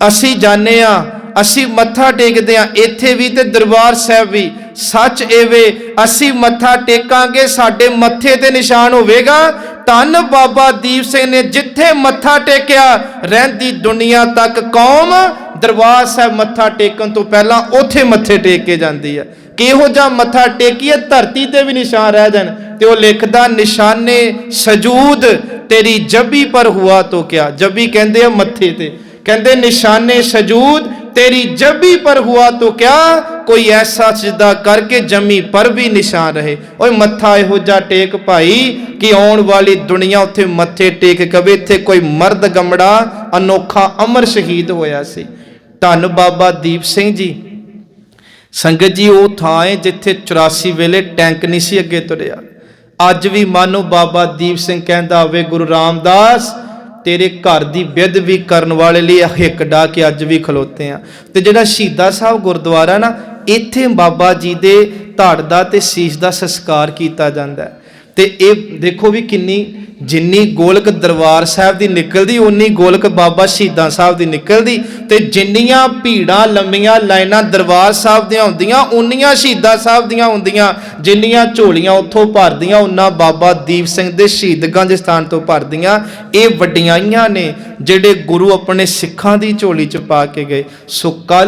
ਅਸੀਂ ਜਾਣੇ ਆ, ਅਸੀਂ ਮੱਥਾ ਟੇਕਦੇ ਆ ਇੱਥੇ ਵੀ ਤੇ ਦਰਬਾਰ ਸਾਹਿਬ ਵੀ। ਸੱਚ ਏਵੇ ਅਸੀਂ ਮੱਥਾ ਟੇਕਾਂਗੇ, ਸਾਡੇ ਮੱਥੇ ਤੇ ਨਿਸ਼ਾਨ ਹੋਵੇਗਾ। ਧੰਨ ਬਾਬਾ ਦੀਪ ਸਿੰਘ ਨੇ ਜਿੱਥੇ ਮੱਥਾ ਟੇਕਿਆ, ਰਹਿੰਦੀ ਦੁਨੀਆ ਤੱਕ ਕੌਮ ਦਰਬਾਰ ਸਾਹਿਬ ਮੱਥਾ ਟੇਕਣ ਤੋਂ ਪਹਿਲਾਂ ਉੱਥੇ ਮੱਥੇ ਟੇਕ ਕੇ ਜਾਂਦੀ ਆ। ਕਿਹੋ ਜਿਹਾ ਮੱਥਾ ਟੇਕੀਏ ਧਰਤੀ ਤੇ ਵੀ ਨਿਸ਼ਾਨ ਰਹਿ ਜਾਣ। ਤੇ ਉਹ ਲਿਖਦਾ, ਨਿਸ਼ਾਨੇ ਸਜੂਦ ਤੇਰੀ ਜਬੀ ਪਰ ਹੁਆ ਤੋ ਕਿਆ। ਜਬੀ ਕਹਿੰਦੇ ਆ ਮੱਥੇ ਤੇ, ਕਹਿੰਦੇ ਨਿਸ਼ਾਨੇ ਸਜੂਦ तेरी जबी पर हुआ तो क्या, कोई ऐसा सजदा करके जमी पर भी निशान रहे। ओए मत्था इहो जा टेक भाई कि आउण वाली दुनिया उत्थे मत्थे टेक कवे इत्थे कोई मर्द गमड़ा अनोखा अमर शहीद होया सी। धन बाबा दीप सिंह जी। संगत जी वो थां है जिथे 84 वेले टैंक नहीं सी अगे तुरिया। अज भी मानो बाबा दीप सिंह कहंदा होवे, गुरु रामदास तेरे घर की बिध भी करने वाले लिए हिक डा के अज भी खलोते हैं। तो जिहड़ा शहीदा साहब गुरुद्वारा ना, इत्थे बाबा जी दे धड़ दा ते सीस दा संस्कार किया जाता है। तो ये देखो भी किन्नी जिन्नी गोलक दरबार साहब की निकलती, उन्नी गोलक बाबा शहीदा साहब की निकलती। तो जिन्नियां भीड़ां लंबियां लाइनां दरबार साहब दियां हुंदियां, उन्नियां शहीदा साहब दियां हुंदियां। जिन्नियां झोलियां उत्थों भरदियां, उन्ना बाबा दीप सिंह दे शहीदगंज स्थान तो भरदियां। ये वड्डियाइयां ने जिहड़े गुरु अपने सिखां दी झोली च पा के गए। सो कल